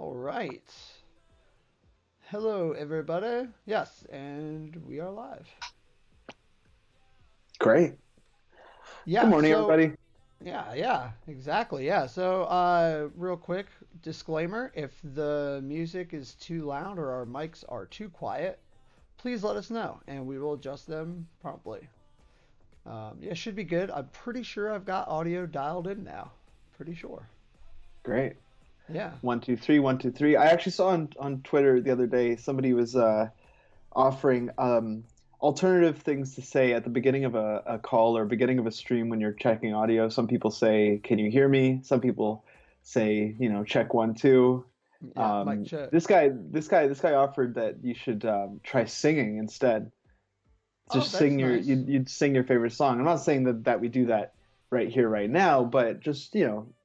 All right. Hello, everybody. Yes, and we are live. Great. Good Yeah, morning, so everybody. yeah, exactly. Yeah. So, real quick disclaimer, if the music is too loud or our mics are too quiet, please let us know and we will adjust them promptly. Yeah, it should be good. I'm pretty sure I've got audio dialed in now. Pretty sure. Great. Yeah. 1, 2, 3, 1, 2, 3. I actually saw on Twitter the other day somebody was offering alternative things to say at the beginning of a call or beginning of a stream when you're checking audio. Some people say, "Can you hear me?" Some people say, "Check 1, 2." Yeah, mic check. This guy offered that you should try singing instead. Oh, Just that's sing your nice. you'd sing your favorite song. I'm not saying that we do that right here right now, but just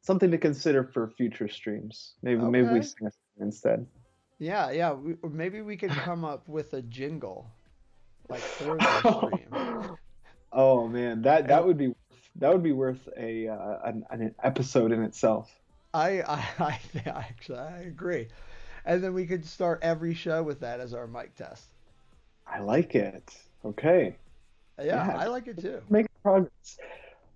something to consider for future streams. Maybe we Okay. sing a song instead. Yeah. Or maybe we could come up with a jingle like for the stream. Oh man, that And that would be that would be worth an episode in itself. I agree. And then we could start every show with that as our mic test. I like it. Okay, Yeah, yeah, I like it too. make progress.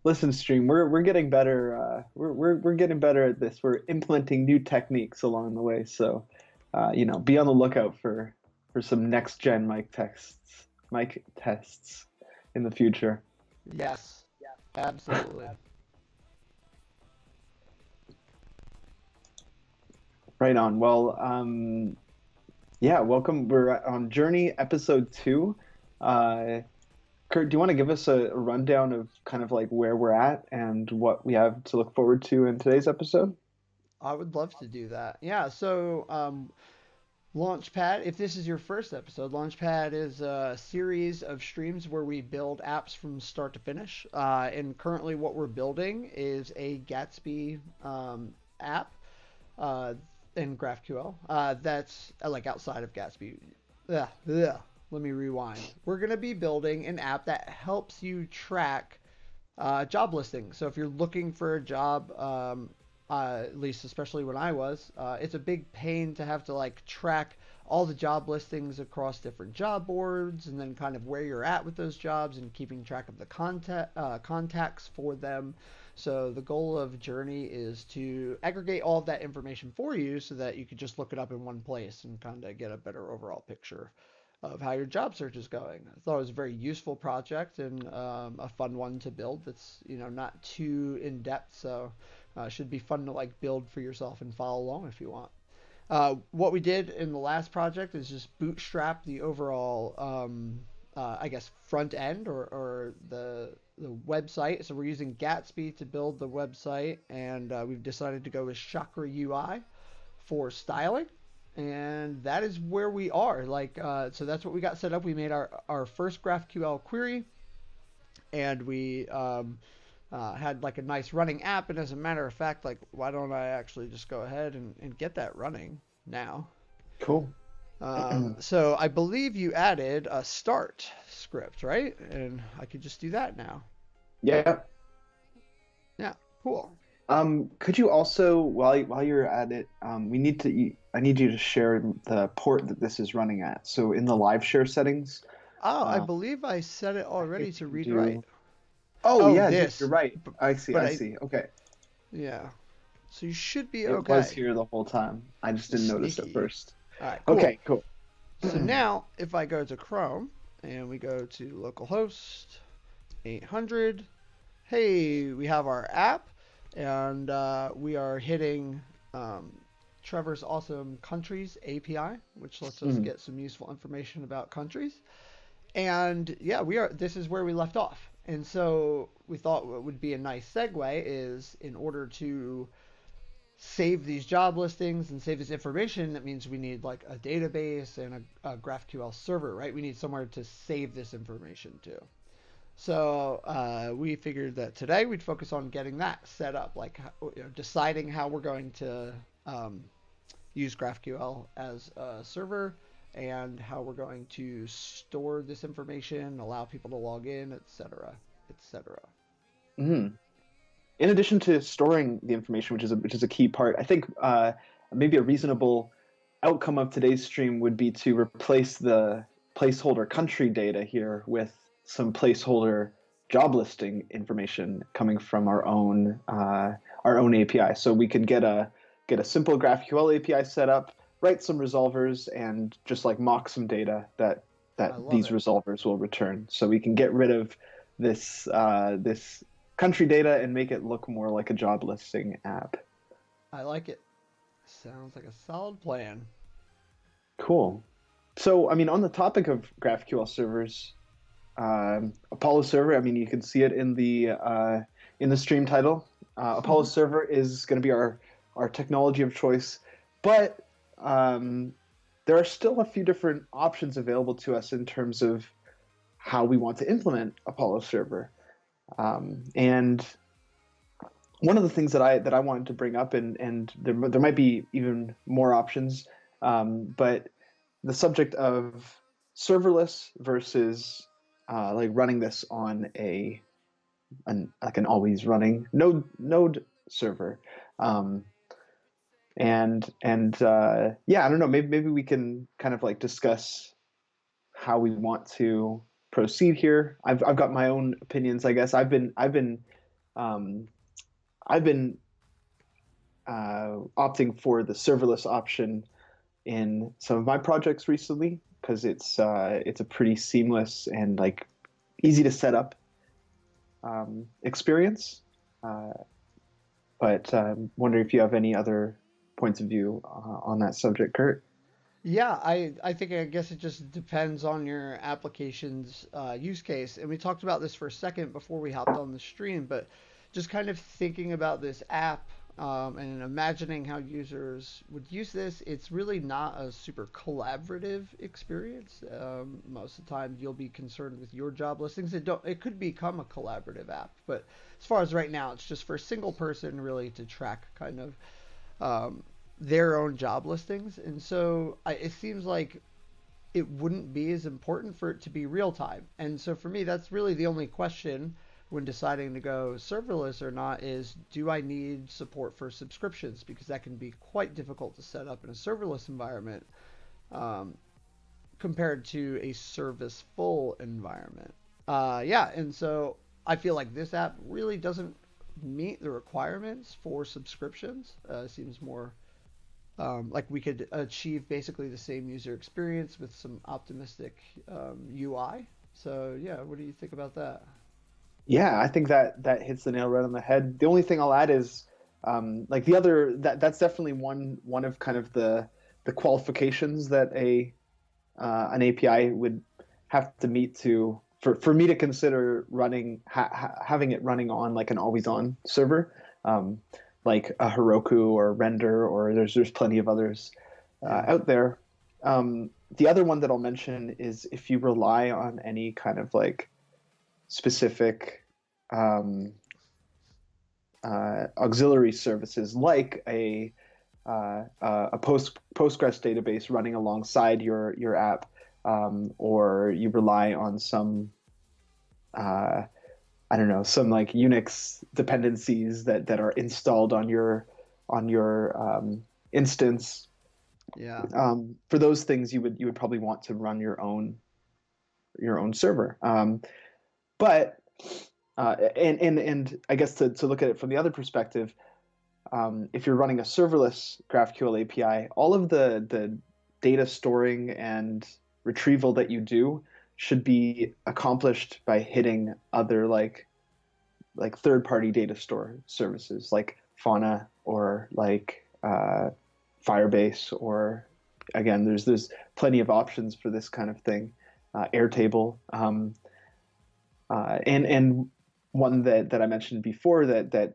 Listen, stream, we're getting better. We're getting better at this. We're implementing new techniques along the way. So, be on the lookout for some next gen mic tests in the future. Yes, absolutely. Right on. Well, yeah, welcome. We're on Journey episode 2. Uh, Kurt, do you want to give us a rundown of kind of like where we're at and what we have to look forward to in today's episode? I would love to do that. Yeah, so Launchpad, if this is your first episode, Launchpad is a series of streams where we build apps from start to finish. And currently, what we're building is a Gatsby app uh, in GraphQL. That's like outside of Gatsby. Ugh, ugh. Let me rewind. We're going to be building an app that helps you track job listings. So if you're looking for a job, at least especially when I was, it's a big pain to have to like track all the job listings across different job boards and then kind of where you're at with those jobs and keeping track of the contacts for them. So the goal of Journey is to aggregate all of that information for you so that you could just look it up in one place and kind of get a better overall picture of how your job search is going. I thought it was a very useful project and a fun one to build. That's not too in depth, so should be fun to like build for yourself and follow along if you want. What we did in the last project is just bootstrap the overall, I guess, front end or the website. So we're using Gatsby to build the website, and we've decided to go with Chakra UI for styling, and that is where we are. So that's what we got set up. We made our first GraphQL query, and we had like a nice running app. And as a matter of fact, like, why don't I actually just go ahead and get that running now? Cool. So I believe you added a start script, right? And I could just do that now. Yeah. Yeah, cool. Could you also, while you're at it, I need you to share the port that this is running at. So in the live share settings, Oh, I uh, believe I set it I already think to you read write. do. Oh Oh, yeah, dude, you're this. right. But, I see. but I I, see. Okay, yeah. So you should be it was okay. here the whole time. I just didn't notice at Sneaky. first. All right, cool. Okay, cool. So now if I go to Chrome and we go to localhost 800, hey, we have our app and we are hitting um, Trevor's awesome countries API, which lets us Mhm. get some useful information about countries. And yeah, we are. This is where we left off. And so we thought what would be a nice segue is in order to save these job listings and save this information, that means we need like a database and a GraphQL server, right? We need somewhere to save this information to. So we figured that today we'd focus on getting that set up, like deciding how we're going to um, use GraphQL as a server and how we're going to store this information, allow people to log in, etc., etc. Mhm. In addition to storing the information, which is a key part, I think maybe a reasonable outcome of today's stream would be to replace the placeholder country data here with some placeholder job listing information coming from our own API. So we can get a simple GraphQL API set up, write some resolvers, and just like mock some data that these resolvers will return. So we can get rid of this this country data and make it look more like a job listing app. I like it. Sounds like a solid plan. Cool. So, I mean, on the topic of GraphQL servers, Apollo Server, I mean, you can see it in the stream title. Apollo Server is going to be our technology of choice, but there are still a few different options available to us in terms of how we want to implement Apollo Server. And one of the things that I wanted to bring up, and there might be even more options, but the subject of serverless versus like running this on an always running node server, and yeah, I don't know, maybe we can kind of like discuss how we want to proceed here. I've got my own opinions, I guess. I've been opting for the serverless option in some of my projects recently because it's a pretty seamless and like easy to set up experience. But I'm wondering if you have any other points of view on that subject, Kurt. Yeah, I think I guess it just depends on your application's use case. And we talked about this for a second before we hopped on the stream, but just kind of thinking about this app and imagining how users would use this, it's really not a super collaborative experience. Most of the time, you'll be concerned with your job listings. It could become a collaborative app, but as far as right now, it's just for a single person really to track kind of their own job listings. And so it seems like it wouldn't be as important for it to be real time. And so for me, that's really the only question when deciding to go serverless or not is, do I need support for subscriptions? Because that can be quite difficult to set up in a serverless environment compared to a service full environment. Yeah, and so I feel like this app really doesn't meet the requirements for subscriptions. Seems more like we could achieve basically the same user experience with some optimistic UI. So yeah, what do you think about that? Yeah, I think that hits the nail right on the head. The only thing I'll add is like the other that's definitely one of kind of the qualifications that an API would have to meet to for me to consider running having it running on like an always on server, like a Heroku or Render, or there's plenty of others out there. The other one that I'll mention is if you rely on any kind of like specific auxiliary services like a Postgres database running alongside your app, or you rely on some I don't know, some like Unix dependencies that are installed on your instance. Yeah. For those things, you would probably want to run your own server. But and I guess to look at it from the other perspective, if you're running a serverless GraphQL API, all of the data storing and retrieval that you do should be accomplished by hitting other like third-party data store services like Fauna or like Firebase, or again, there's plenty of options for this kind of thing. Airtable, and one that I mentioned before that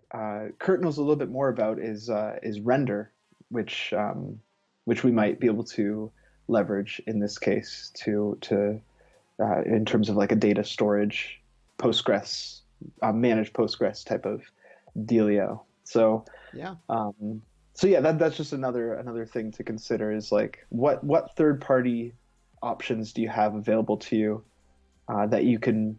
Kurt knows a little bit more about is Render, which we might be able to leverage in this case to in terms of like a data storage Postgres, managed Postgres type of dealio. So Yeah. So yeah, that's just another thing to consider is like what third party options do you have available to you that you can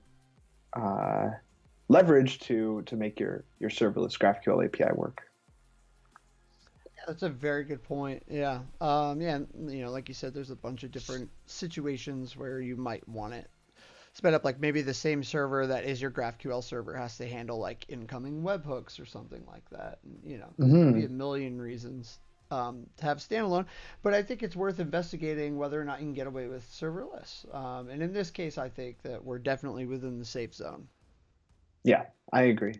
leverage to make your serverless GraphQL API work. That's a very good point. Yeah. Yeah, and, like you said, there's a bunch of different situations where you might want it sped up. Like maybe the same server that is your GraphQL server has to handle like incoming webhooks or something like that. And, there could be a Hmm. million reasons to have standalone, but I think it's worth investigating whether or not you can get away with serverless. And in this case, I think that we're definitely within the safe zone. Yeah, I agree.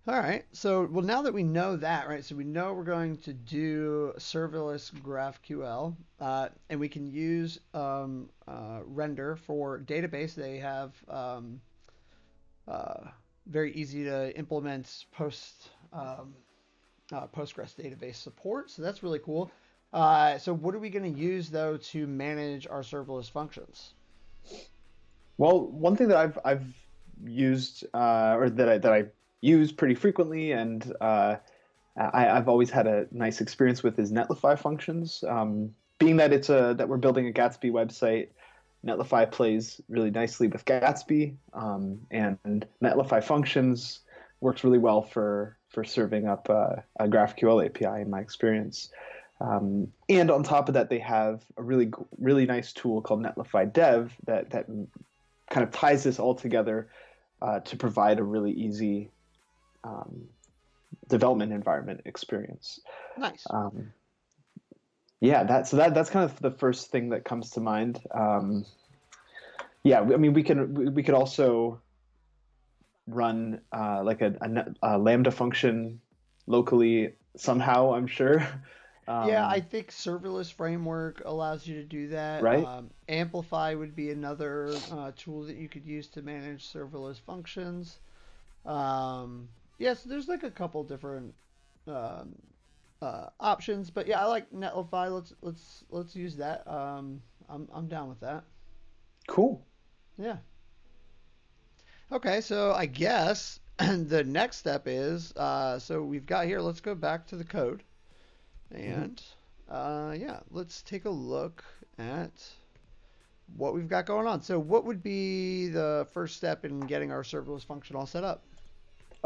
All right. So, well, now that we know that, right? So we know we're going to do serverless GraphQL, and we can use render for database. They have uh, very easy to implement Postgres database support. So that's really cool. So what are we going to use though to manage our serverless functions? Well, one thing that I've used or that I use pretty frequently, and I've always had a nice experience with is Netlify functions. Being that that we're building a Gatsby website, Netlify plays really nicely with Gatsby, and Netlify functions works really well for serving up a GraphQL API in my experience. And on top of that, they have a really nice tool called Netlify Dev that kind of ties this all together to provide a really easy um, development environment experience. Nice. Um, yeah, that's kind of the first thing that comes to mind. Yeah, I mean we could also run like a Lambda function locally somehow. I'm sure. Yeah, I Um, think serverless framework allows you to do that. right? Amplify would be another tool that you could use to manage serverless functions. Yeah, so there's like a couple different um, options, but yeah, I like Netlify. Let's use that. I'm down with that. Cool. Yeah. Okay, so I guess the next step is so we've got here. Let's go back to the code Mhm. and yeah, let's take a look at what we've got going on. So, what would be the first step in getting our serverless function all set up?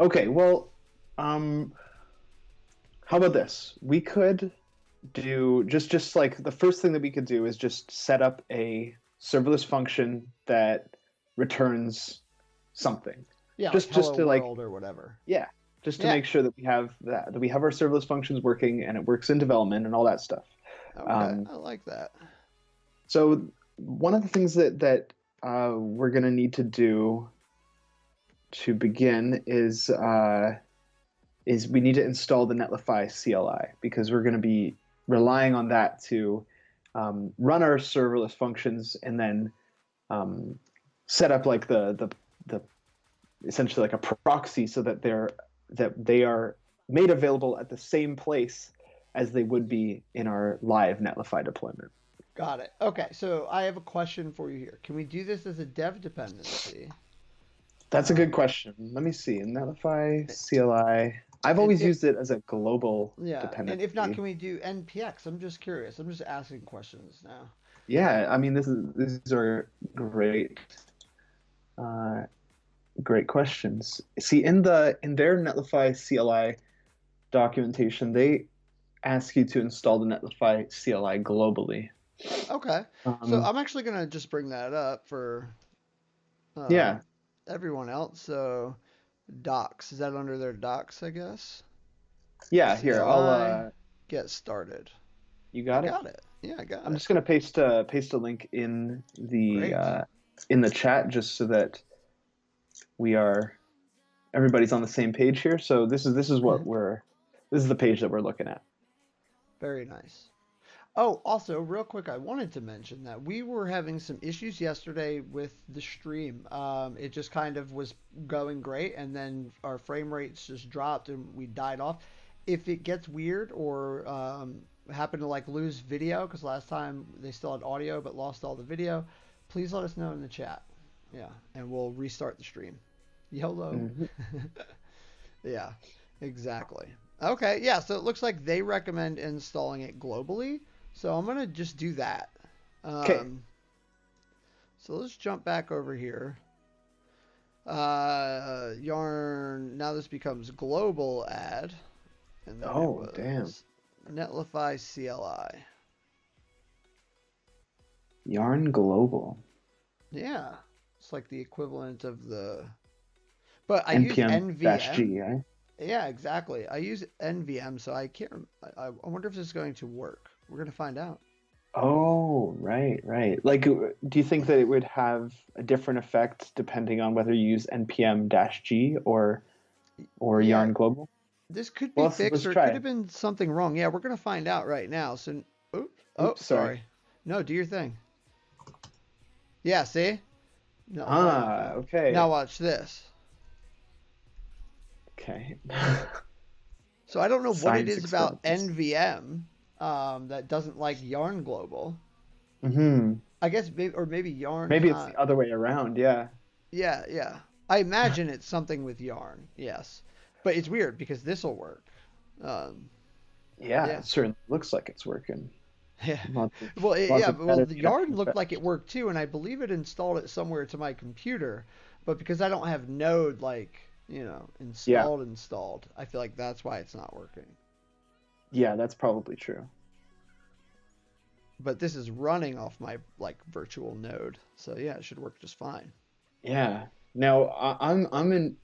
Okay, well, um, how about this? We could do just like the first thing that we could do is just set up a serverless function that returns something. Yeah, like Just hello to like world or whatever. yeah, just to Yeah. make sure that we have our serverless functions working and it works in development and all that stuff. Okay, Um, I like that. so one of the things that we're gonna need to do to begin is we need to install the Netlify CLI because we're going to be relying on that to run our serverless functions and then um, set up like the essentially like a proxy so that they are made available at the same place as they would be in our live Netlify deployment. Got it. Okay, so I have a question for you here. Can we do this as a dev dependency? That's a good Um, question. Let me see. Netlify CLI. I've and always if used it as a global yeah, and if not, dependency. can we do npx? I'm just curious. I'm just asking questions now. Yeah, I mean, these are uh, great questions. See, in their Netlify CLI documentation, they ask you to install the Netlify CLI globally. Okay, so Um, I'm actually gonna just bring that up for yeah, um, everyone else. So docs, is that under their docs? I guess. yeah. Here, I'll. CLI, get started. You I got it. got it. Yeah, I got I'm it. just gonna paste a link Great. in the chat just so that we are everybody's on the same page here. So this is the page that we're looking at. Very nice. Oh, also, real quick, I wanted to mention that we were having some issues yesterday with the stream. It just kind of was going great, and then our frame rates just dropped and we died off. If it gets weird or happen to like lose video, because last time they still had audio but lost all the video, please let us know in the chat. Yeah, and we'll restart the stream. YOLO. Mhm. Yeah, exactly. Okay, yeah, so it looks like they recommend installing it globally. So I'm gonna just do that. Okay. Um, so let's jump back over here. Yarn, now this becomes global add, and then it Oh, damn. was Netlify CLI. Yarn Global. Yeah, it's like the equivalent of the. But I use NVM. NPM-G, eh? Yeah, exactly. I use NVM, so I can't. I wonder if this is going to work. We're gonna find out. Oh, right, right. Like, do you think that it would have a different effect depending on whether you use npm-g or Yeah, Yarn Global? this could Well, be let's fixed, or it could try. have been something wrong. Yeah, we're gonna find out right now. So, oops. Oh, Oops, sorry. sorry. No, do your thing. Yeah, see? Netlify Ah, found. Now okay. watch this. Okay. So I don't know what it Science is about experiments. NVM that doesn't like Yarn Global. Hmm. I guess maybe, or maybe Yarn's Maybe it's not. the other way around. Yeah. Yeah, yeah. I imagine it's something with Yarn. Yes, but it's weird because this will work. Um, Yeah, yeah. it certainly looks like it's working. Yeah. Lots of Well, lots yeah, of but well, meta the Yarn checking looked like effects. it worked too, and I believe it installed it somewhere to my computer, but because I don't have Node like, Yeah. installed, I feel like that's why it's not working. Yeah, that's probably true. But this is running off my like virtual node, so yeah, it should work just fine. Yeah. Now I'm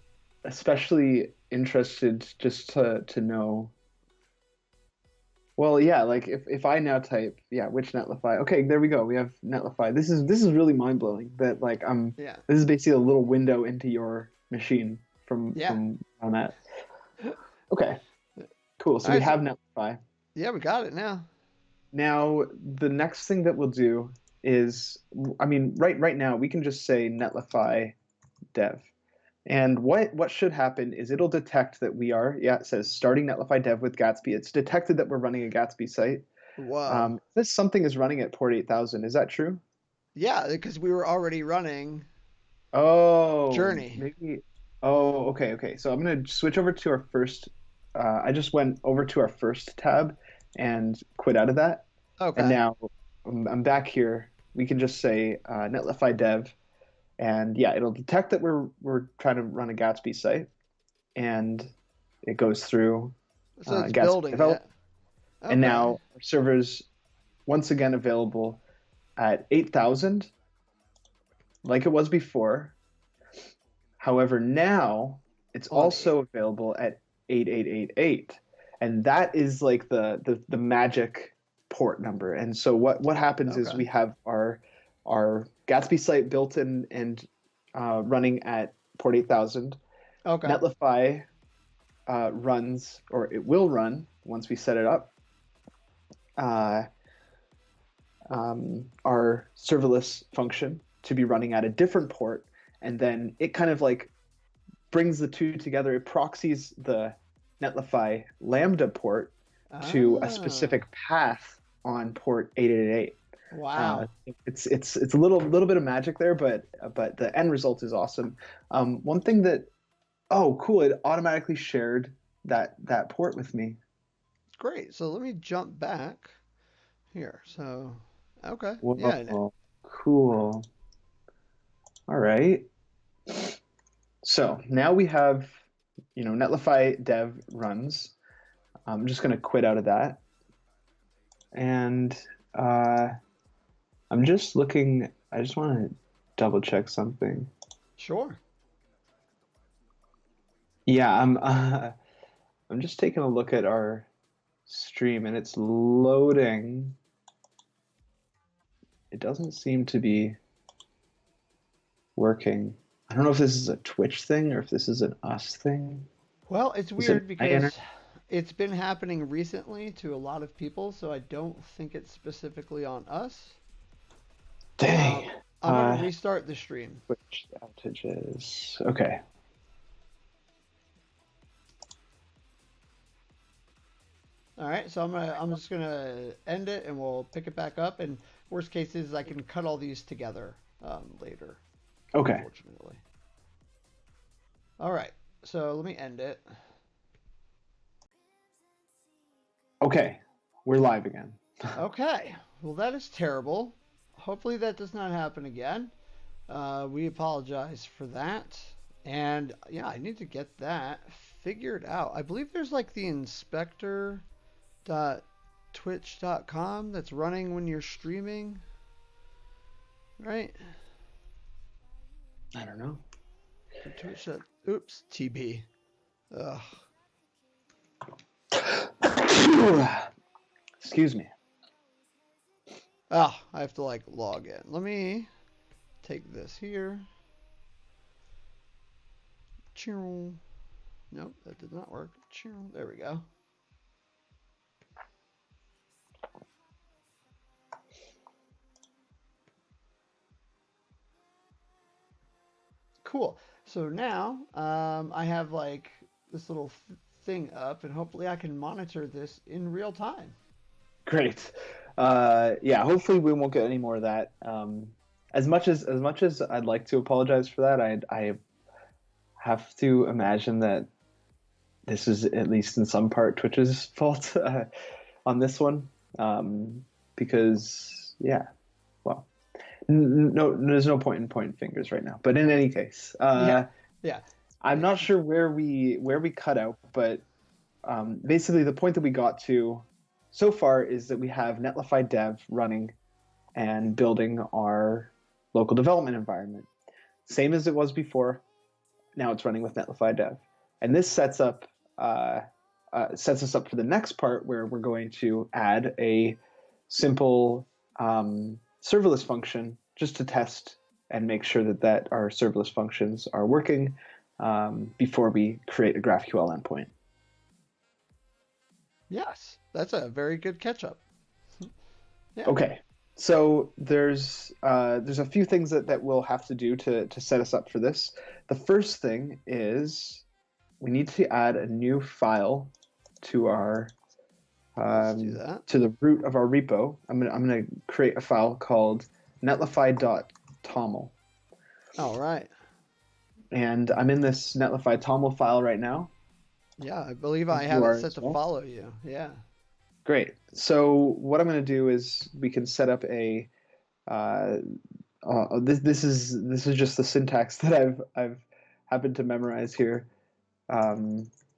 especially interested just to know. Well, yeah, like if I now type, yeah, which Netlify? Okay, there we go. We have Netlify. This is really mind-blowing that like I'm Yeah, this is basically a little window into your machine from yeah. on that. Okay, cool. All So we right, so have Netlify. yeah, we got it now. Now, the next thing that we'll do is, I mean, right now we can just say Netlify dev. And what should happen is it'll detect that we are, yeah, it says starting Netlify dev with Gatsby. It's detected that we're running a Gatsby site. Whoa. This something is running at port 8000. Is that true? Yeah, because we were already running Oh, Journey. maybe. Oh, okay, okay. So I'm gonna switch over to our first. I just went over to our first tab and quit out of that. And Okay. now I'm back here. We can just say Netlify dev, and yeah, it'll detect that we're trying to run a Gatsby site, and it goes through So it's Gatsby building develop, it. and Okay. now our server's once again available at 8,000, like it was before. However, now it's On eight. also available at 8888, and that is like the magic port number. And so what happens is Okay. we have our Gatsby site built in and running at port 8000. Okay. Netlify runs, or it will run once we set it up, uh, our serverless function to be running at a different port, and then it kind of like brings the two together. It proxies the Netlify Lambda port to a Ah. specific path on port 888. Uh, Wow. it's a little bit of magic there, but the end result is awesome. One thing that oh cool, it automatically shared that port with me. Great. So let me jump back here. So, okay. Yeah. Whoa, cool. All right. So now we have Netlify dev runs. I'm just gonna quit out of that. And uh, I'm just looking, I just want to double check something. Sure. Yeah, I'm just taking a look at our stream and it's loading. It doesn't seem to be working. I don't know if this is a Twitch thing or if this is an us thing. Well, it's Is it weird my internet? because it's been happening recently to a lot of people, so I don't think it's specifically on us. Um, Dang. I'm gonna restart the stream. Twitch outages. Okay. All right, so I'm just gonna end it and we'll pick it back up. And worst case is I can cut all these together later, Okay. unfortunately. All right, so let me end it. Okay. We're live again. Okay, well that is terrible. Hopefully that does not happen again. We apologize for that. And yeah, I need to get that figured out. I believe there's like the inspector dot twitch.com that's running when you're streaming, right? I don't know. Twitch. Oops, TB. Ugh. Excuse me. Oh, I have to like log in. Let me take this here. Nope, that did not work. There we go. Cool. So now I have like this little thing up, and hopefully I can monitor this in real time. Great. Yeah, hopefully we won't get any more of that. As much as I'd like to apologize for that, I have to imagine that this is at least in some part Twitch's fault on this one, because yeah, well, no, there's no point in pointing fingers right now. But in any case, Yeah. I'm not sure where we cut out, but basically the point that we got to so far is that we have Netlify Dev running and building our local development environment, same as it was before. Now it's running with Netlify Dev, and this sets us up for the next part where we're going to add a simple serverless function just to test and make sure that our serverless functions are working before we create a GraphQL endpoint. Yes, that's a very good catch-up. Yeah. Okay, so there's a few things that we'll have to do to set us up for this. The first thing is we need to add a new file to our Let's do that. to the root of our repo. I'm gonna create a file called netlify.toml. All right. And I'm in this Netlify toml file right now. Yeah, I believe I have it set to follow you. Yeah. Great. So what I'm going to do is we can set up a this is just the syntax that I've happened to memorize here.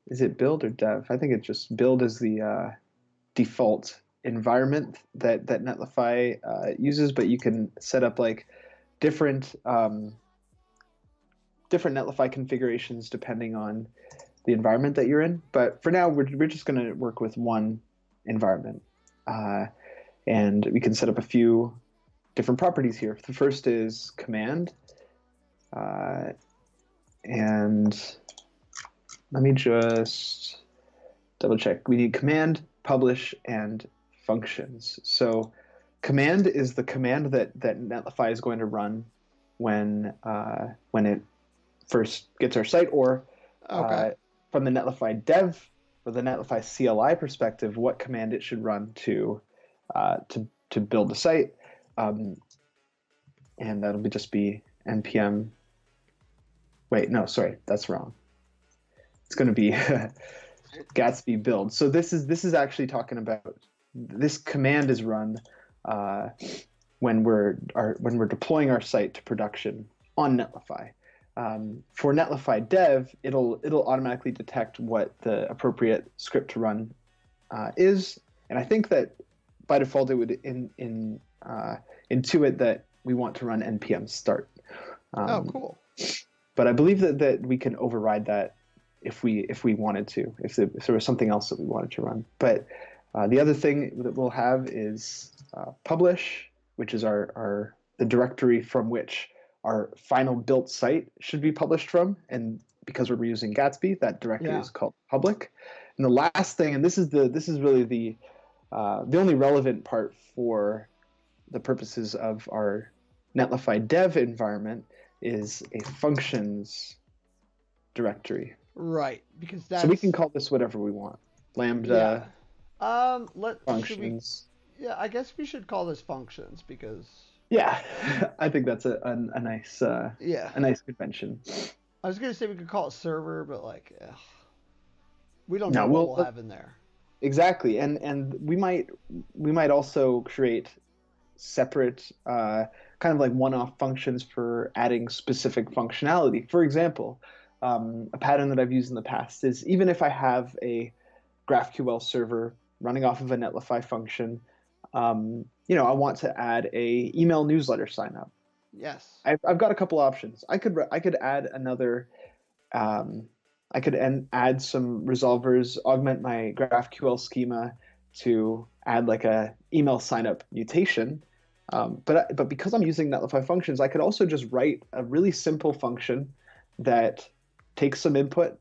Is it build or dev? I think it's just build is the default environment that Netlify uses, but you can set up like different Netlify configurations depending on the environment that you're in. But for now, we're just going to work with one environment. And we can set up a few different properties here. The first is command. And let me just double check. We need command, publish, and functions. So command is the command that Netlify is going to run when it first gets our site, or from the Netlify dev or the Netlify CLI perspective, what command it should run to build the site, and that'll just be npm. Wait, no, sorry, that's wrong. It's going to be Gatsby build. So this is actually talking about this command is run when we're deploying our site to production on Netlify. For Netlify Dev, it'll automatically detect what the appropriate script to run is, and I think that by default it would intuit that we want to run npm start. Oh, cool. But I believe that we can override that if we wanted to, if there was something else that we wanted to run. But the other thing that we'll have is publish, which is the directory from which our final built site should be published from, and because we're using Gatsby, that directory is called public. And the last thing, and this is really the only relevant part for the purposes of our Netlify dev environment, is a functions directory. Right, because that's... So we can call this whatever we want. Lambda. Yeah. Functions. I guess we should call this functions because... Yeah, I think that's a nice a nice convention. I was gonna say we could call it server, but we don't know what we'll have in there. Exactly, and we might also create separate kind of like one-off functions for adding specific functionality. For example, a pattern that I've used in the past is even if I have a GraphQL server running off of a Netlify function. I want to add a email newsletter sign up. Yes. I've got a couple options. I could add another. I could add some resolvers, augment my GraphQL schema to add like a email sign up mutation. But because I'm using Netlify functions, I could also just write a really simple function that takes some input,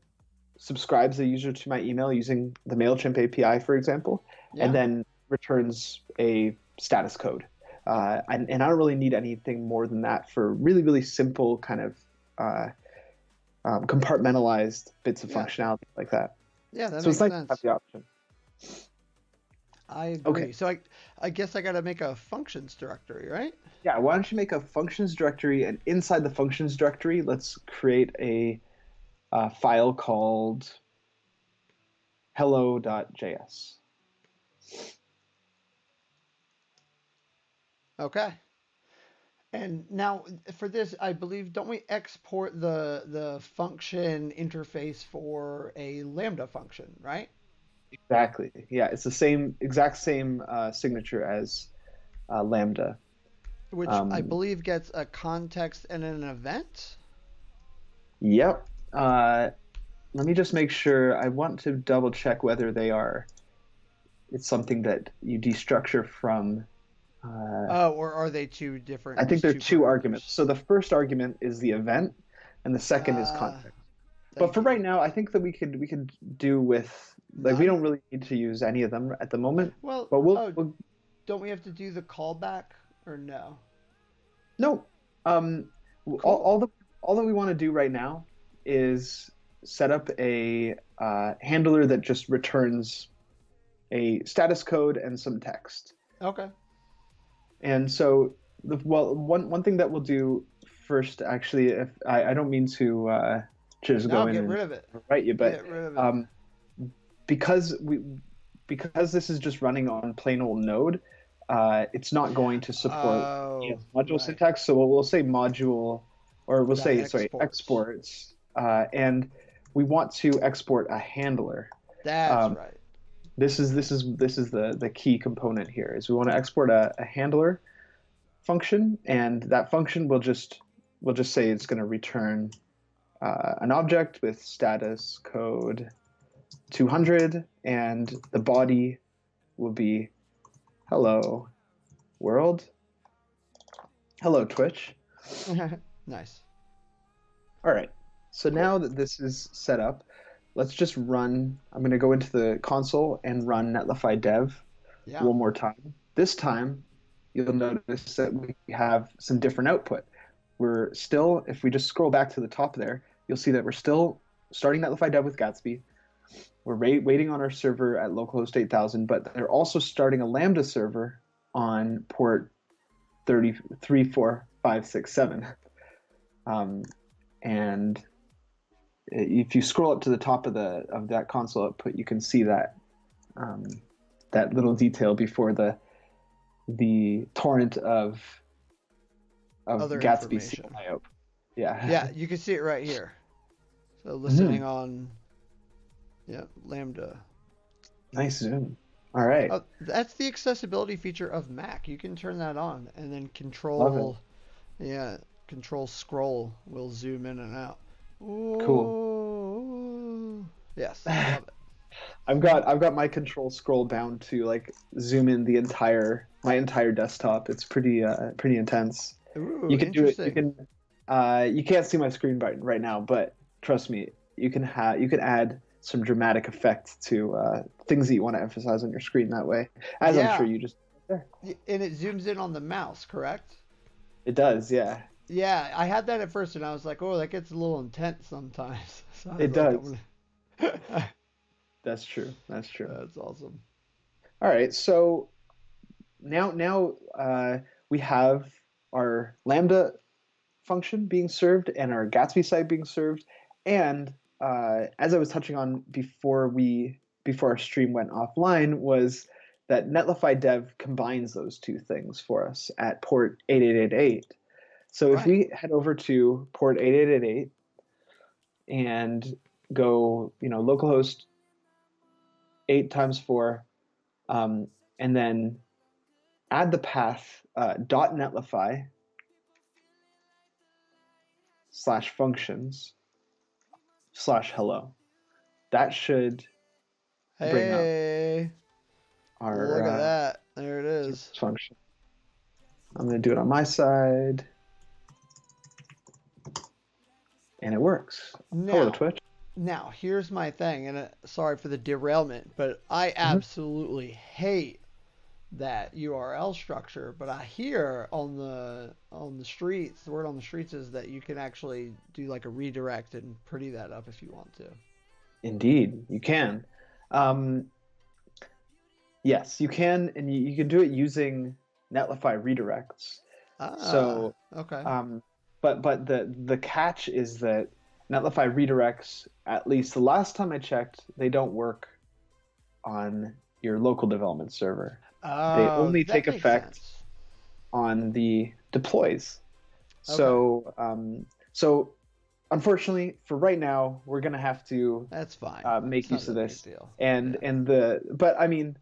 subscribes the user to my email using the MailChimp API, for example, and Yeah. then returns a status code. And I don't really need anything more than that for really, really simple kind of compartmentalized bits of Yeah. functionality like that. Yeah, that So it's makes nice to have sense. the option. I Okay. agree. So I guess I got to make a functions directory, right? Yeah, why don't you make a functions directory, and inside the functions directory, let's create a file called hello.js. Okay. And now for this, I believe, don't we export the function interface for a Lambda function, right? Exactly. Yeah, it's the exact same signature as Lambda. Which I Um, believe gets a context and an event. yep. Let me just make sure. I want to double check whether they are. It's something that you destructure from. Uh, Oh, or are they I think just there are two two arguments. parameters? So the first argument is the event, and the second is Ah, context. But thank for you. right now, I think that we could do with like we None? don't really need to use any of them at the moment. Well, But we'll, oh, we'll don't we have to do the callback or no? no. Um, all, Cool. all the all that we want to do right now is set up a handler that just returns a status code and some text. Okay. And so, one thing that we'll do first, actually, if I don't mean to just Now go in get and rid of it. write you, but Get rid of it. um, because we because this is just running on plain old Node, it's not going to support Oh, module right. syntax. So we'll say module, or we'll That say sorry exports. exports, and we want to export a handler. That's Um, right. this is the key component here is we want to export a handler function, and that function will just say it's going to return an object with status code 200, and the body will be hello world, hello Twitch. Nice. All right. So Cool. now that this is set up, let's just run. I'm going to go into the console and run Netlify dev Yeah. one more time. This time, you'll notice that we have some different output. We're still, if we just scroll back to the top there, you'll see that we're still starting Netlify dev with Gatsby. We're waiting on our server at localhost 8000, but they're also starting a Lambda server on port 334567. And if you scroll up to the top of that console output, you can see um, that little detail before the torrent of Other Gatsby information. CLI output. Yeah. Yeah, you can see it right here. So listening Mhm. on, yeah, Lambda. Nice zoom. All right. That's the accessibility feature of Mac. You can turn that on and then Love it. yeah, control scroll will zoom in and out. Cool. Ooh. Yes, love it. I've got my control scroll bound to like zoom in the my entire desktop. It's pretty intense. Ooh, You can do it. You interesting. can you can't see my screen right now, but trust me, you can add some dramatic effect to things that you want to emphasize on your screen that way. As I'm sure Yeah, you just there. and it zooms in on the mouse, correct? It does, yeah. Yeah, I had that at first, and I was like, "Oh, that gets a little intense sometimes." So I was It like, does. "I'm gonna." That's true. That's true. That's awesome. All right, so now we have our Lambda function being served and our Gatsby site being served. And as I was touching on before our stream went offline, was that Netlify dev combines those two things for us at port 8888. So if Right. we head over to port 8888 and go, localhost 8 times 4 and then add the path .netlify /functions/hello. That should bring up Hey, look at our that. There it is. function. I'm going to do it on my side. And it works. Hello, Twitch. Now, here's my thing, and sorry for the derailment, but I absolutely hate that URL structure. But I hear on the streets, the word on the streets is that you can actually do like a redirect and pretty that up if you want to. Indeed, you can. Yes, you can, and you can do it using Netlify redirects. So, okay. But the catch is that Netlify redirects, at least the last time I checked, they don't work on your local development server. They only take effect on the deploys. So, so unfortunately, for right now, we're gonna have to that's fine. Make use of this. But I mean,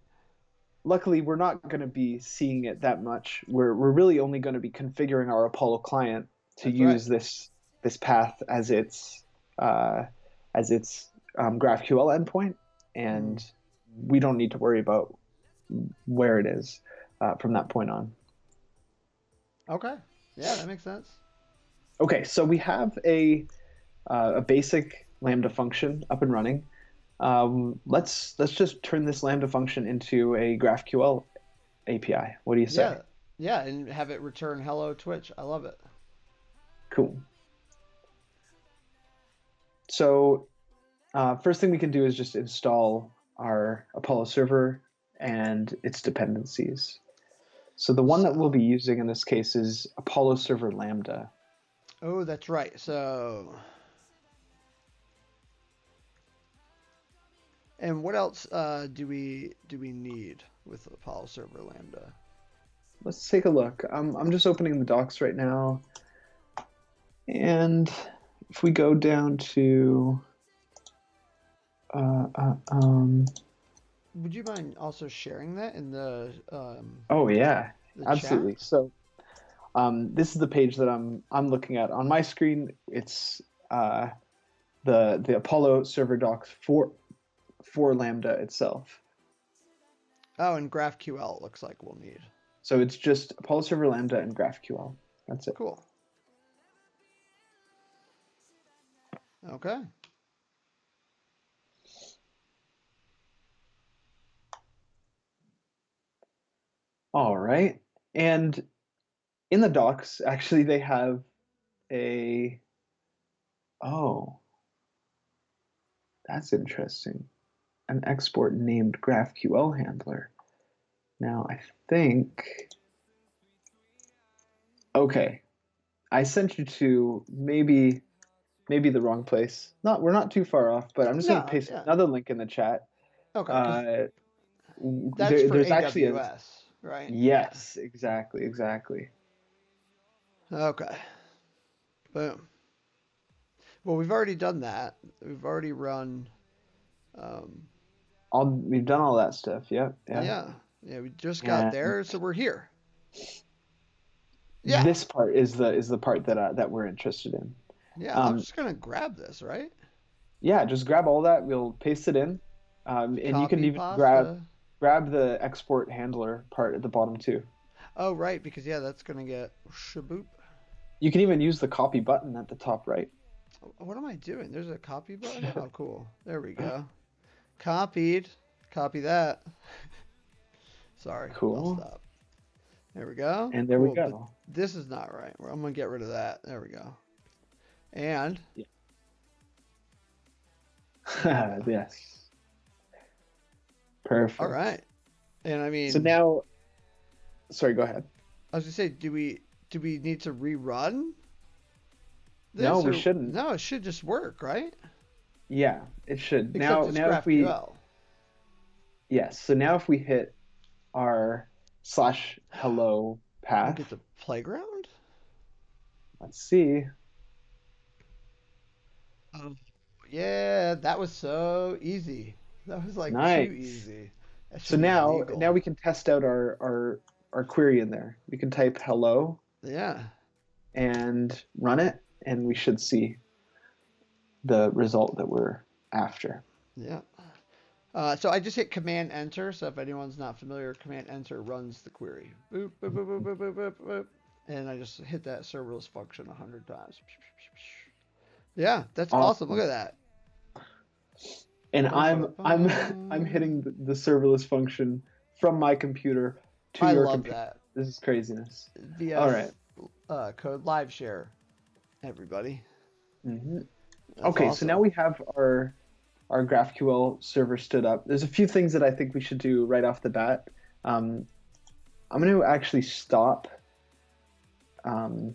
luckily, we're not going to be seeing it that much. We're really only going to be configuring our Apollo client to use this path as its GraphQL endpoint, and we don't need to worry about where it is from that point on. Okay. Yeah, that makes sense. Okay, so we have a basic Lambda function up and running. Let's just turn this Lambda function into a GraphQL API. What do you say? Yeah, and have it return hello Twitch. I love it. Cool. So first thing we can do is just install our Apollo server and its dependencies. So the one that we'll be using in this case is Apollo Server Lambda. Oh, that's right. So, and what else do we need with Apollo Server Lambda? Let's take a look. I'm just opening the docs right now, and if we go down to would you mind also sharing that in the oh yeah, absolutely. Chat? So this is the page that I'm looking at on my screen. It's the Apollo server docs for Lambda itself. Oh, and GraphQL it looks like we'll need. So it's just Apollo server Lambda and GraphQL. That's it. Cool. Okay. All right. And in the docs, actually, they have that's interesting. An export named GraphQL handler. Now, I think, okay, I sent you to maybe the wrong place. We're not too far off, but I'm just going to paste another link in the chat. Okay. That's for there's AWS, actually right? Yes, exactly. Okay. Boom. Well, we've already done that. We've already run. We've done all that stuff. Yep. Yeah. We just got there, so we're here. Yeah. This part is the part that we're interested in. Yeah, I'm just gonna grab this, right? Yeah, just grab all that. We'll paste it in, and you can even grab the export handler part at the bottom too. Oh, right, because that's gonna get shaboop. You can even use the copy button at the top right. What am I doing? There's a copy button? Oh, cool. There we go. Copied. Copy that. Sorry. Cool. I'll stop. There we go. And there we go. But this is not right. I'm going to get rid of that. There we go. And. Yes. Perfect. All right. And I mean. So now. Sorry, go ahead. I was going to say, do we need to rerun? No, we shouldn't. No, it should just work, right? Yeah, it should. Except now if we yes, so now if we hit our /hello path, look at the playground. Let's see. Oh, yeah, that was so easy. That was like nice. too easy. That So should be now legal. we can test out our query in there. We can type hello Yeah. and run it, and we should see the result that we're after. Yeah. So I just hit Command Enter. So if anyone's not familiar, Command Enter runs the query. Boop, boop, boop, boop, boop, boop, boop, boop. And I just hit that serverless function 100 times. Yeah, that's awesome. Look Awesome. at that. And Bum, bum, I'm hitting bum. the serverless function from my computer to I your love computer. that. This is craziness. All right. VS Code Live Share, everybody. hmm That's Okay, so now awesome. we have our GraphQL server stood up. There's a few things that I think we should do right off the bat. Um, I'm going to actually stop. Um,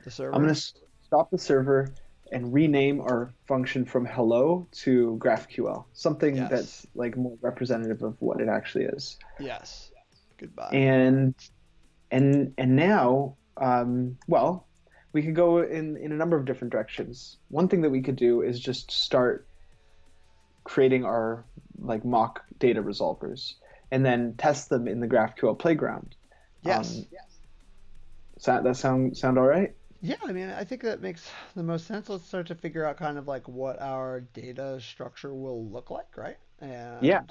The I'm going server? to stop the server and rename our function from hello to GraphQL, something Yes. that's like more representative of what it actually is. Yes. Goodbye. And and now, well, we could go in a number of different directions. One thing that we could do is just start creating our like mock data resolvers and then test them in the GraphQL playground. Yes. That sound all right? Yeah, I mean, I think that makes the most sense. Let's start to figure out kind of like what our data structure will look like, right? Yeah.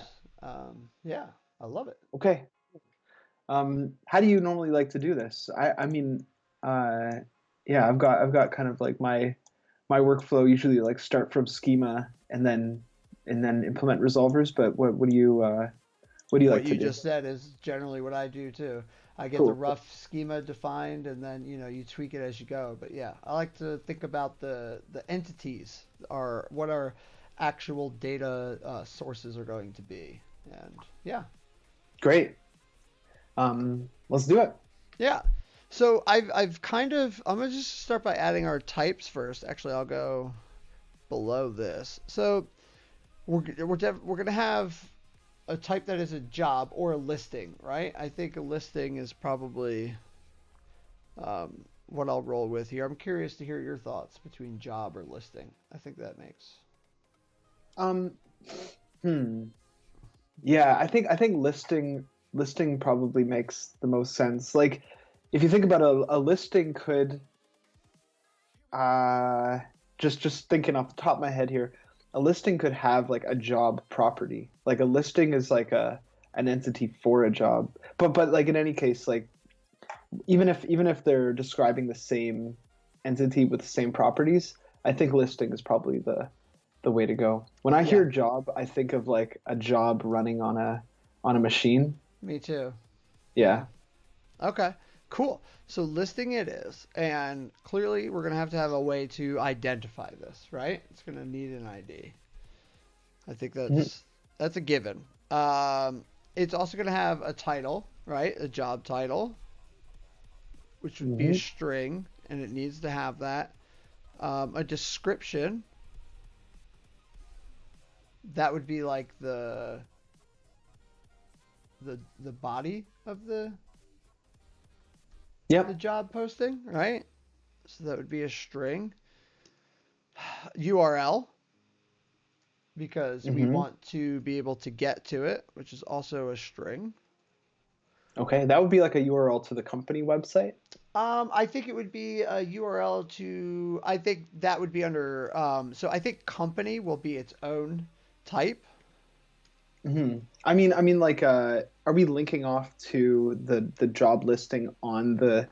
And yeah, I love it. Okay. How do you normally like to do this? I mean, uh, yeah, I've got kind of like my workflow usually like start from schema and then implement resolvers. But what do you What like to you do? just said is generally what I do too. I get the Cool. rough schema defined and then, you tweak it as you go. But yeah, I like to think about the entities are what our actual data sources are going to be. And yeah. Great. Let's do it. Yeah. So I've kind of I'm gonna just start by adding our types first. Actually, I'll go below this. So we're gonna have a type that is a job or a listing, right? I think a listing is probably what I'll roll with here. I'm curious to hear your thoughts between job or listing. I think that makes Um, hmm. Yeah, I think listing probably makes the most sense. Like, if you think about a listing could uh just thinking off the top of my head here, a listing could have like a job property. Like a listing is like a an entity for a job. But like in any case, like even if they're describing the same entity with the same properties, I think listing is probably the way to go. When I yeah, hear job, I think of like a job running on a machine. me too. Yeah. Yeah. Okay. Cool. So listing it is, and clearly we're gonna have a way to identify this, right? It's gonna need an ID. I think Mhm. that's a given. It's also going to have a title, right? A job title, which would be a Mhm. string, and it needs to have that. A description, that would be like the body of the Yep. job posting, right? So that would be a string. URL, because we hmm want to be able to get to it, which is also a string. Okay, that would be like a URL to the company website. I think it would be a URL to. I think that would be under. So I think company will be its own type. I mean, like, are we linking off to the job listing on the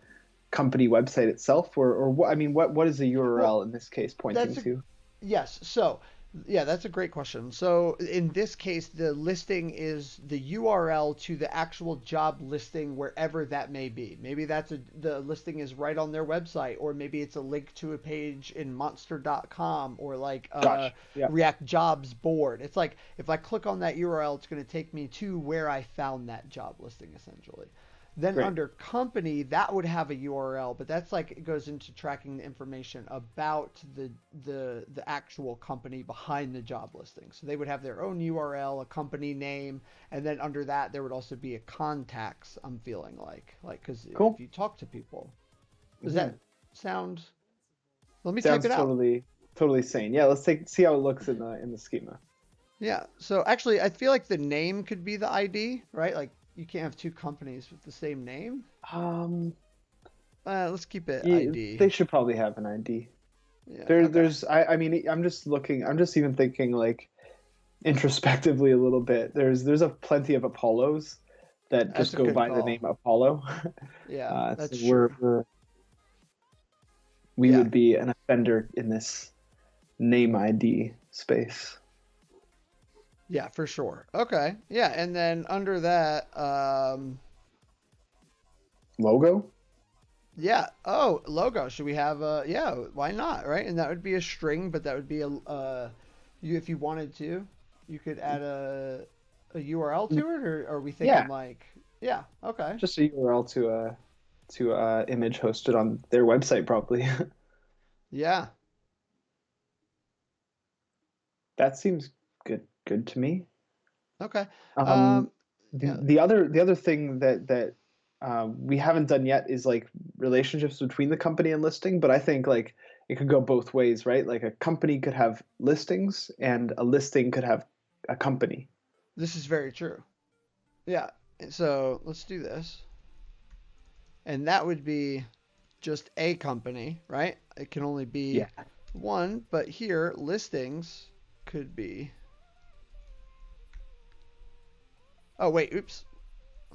company website itself, or what? I mean, what is the Well, URL in this case pointing that's to? yes. So, yeah, that's a great question. So, in this case, the listing is the URL to the actual job listing wherever that may be. Maybe the listing is right on their website, or maybe it's a link to a page in monster.com or like Gotcha. a Yeah. React jobs board. It's like if I click on that URL, it's going to take me to where I found that job listing essentially. Then Great. under company, that would have a URL, but that's like it goes into tracking the information about the actual company behind the job listing. So they would have their own URL, a company name, and then under that there would also be a contacts. I'm feeling like because if Cool. you talk to people, does hmm that sound? Let me type Sounds it out. totally sane. Yeah. Let's see how it looks in the schema. Yeah. So actually, I feel like the name could be the ID, right? Like you can't have two companies with the same name. Um, Let's keep it yeah, ID. they should probably have an ID. Yeah. Okay. I mean, I'm just looking, I'm just even thinking like introspectively a little bit. There's a plenty of Apollos that That's just a go good by the call. name Apollo. Yeah, So that's true. we Yeah. would be an offender in this name ID space. Yeah, for sure. Okay. Yeah, and then under that, Logo? yeah. Oh, logo. Should we have a? Yeah. Why not? Right. And that would be a string, but that would be a. You if you wanted to, you could add a URL to it, or are we thinking Yeah, like? Yeah. Okay. just a URL to a image hosted on their website probably. Yeah. That seems good to me. Okay. Um, Um. Yeah. the other thing that we haven't done yet is like relationships between the company and listing, but I think like it could go both ways, right? Like a company could have listings and a listing could have a company. This is very true. Yeah. So let's do this, and that would be just a company, right? It can only be Yeah. one, but here listings could be. Oh wait, oops.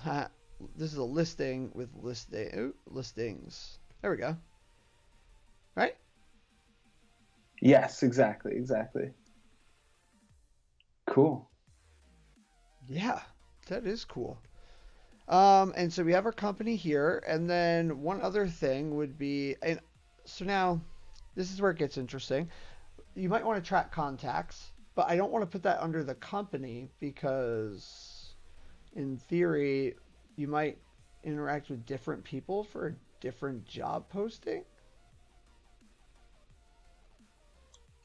Ha, this is a listing with listings. There we go. Right? Yes, exactly. Cool. Yeah, that is cool. And so we have our company here, and then one other thing would be, and so now this is where it gets interesting. You might want to track contacts, but I don't want to put that under the company because in theory, you might interact with different people for a different job posting.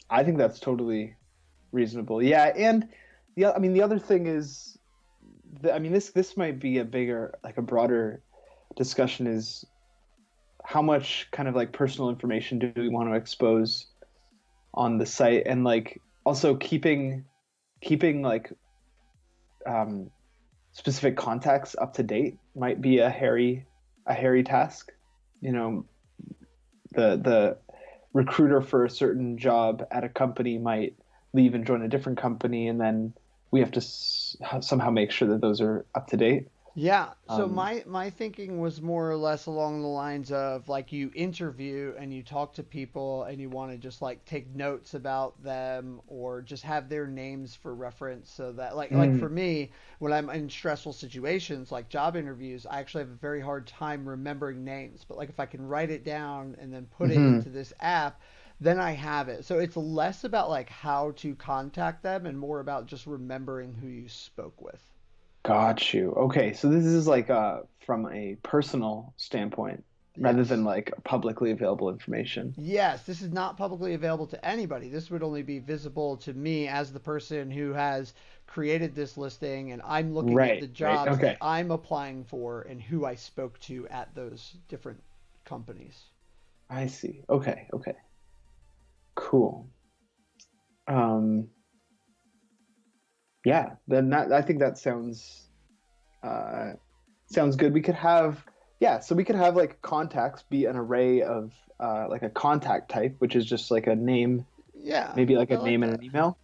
I think that's totally reasonable. Yeah, and I mean the other thing is I mean this might be a bigger like a broader discussion is how much kind of like personal information do we want to expose on the site and like also keeping like um, specific contacts up to date might be a hairy task. You know, the recruiter for a certain job at a company might leave and join a different company, and then we have to somehow make sure that those are up to date. Yeah, so Um, my thinking was more or less along the lines of like you interview and you talk to people and you want to just like take notes about them or just have their names for reference so that like for mm, me when I'm in stressful situations like job interviews I actually have a very hard time remembering names but like if I can write it down and then put it mhm. into this app then I have it. So it's less about like how to contact them and more about just remembering who you spoke with. Got you. Okay, so this is like from a personal standpoint rather than Yes. like publicly available information. Yes, this is not publicly available to anybody. This would only be visible to me as the person who has created this listing, and I'm looking at the Right. jobs that Okay. I'm applying for and who I spoke to at those different companies. I see. Okay. Cool. Um, yeah, then that I think that uh sounds good. We could have yeah, so we could have like contacts be an array of like a contact type, which is just like a name, Yeah, maybe like I a like name and that. an email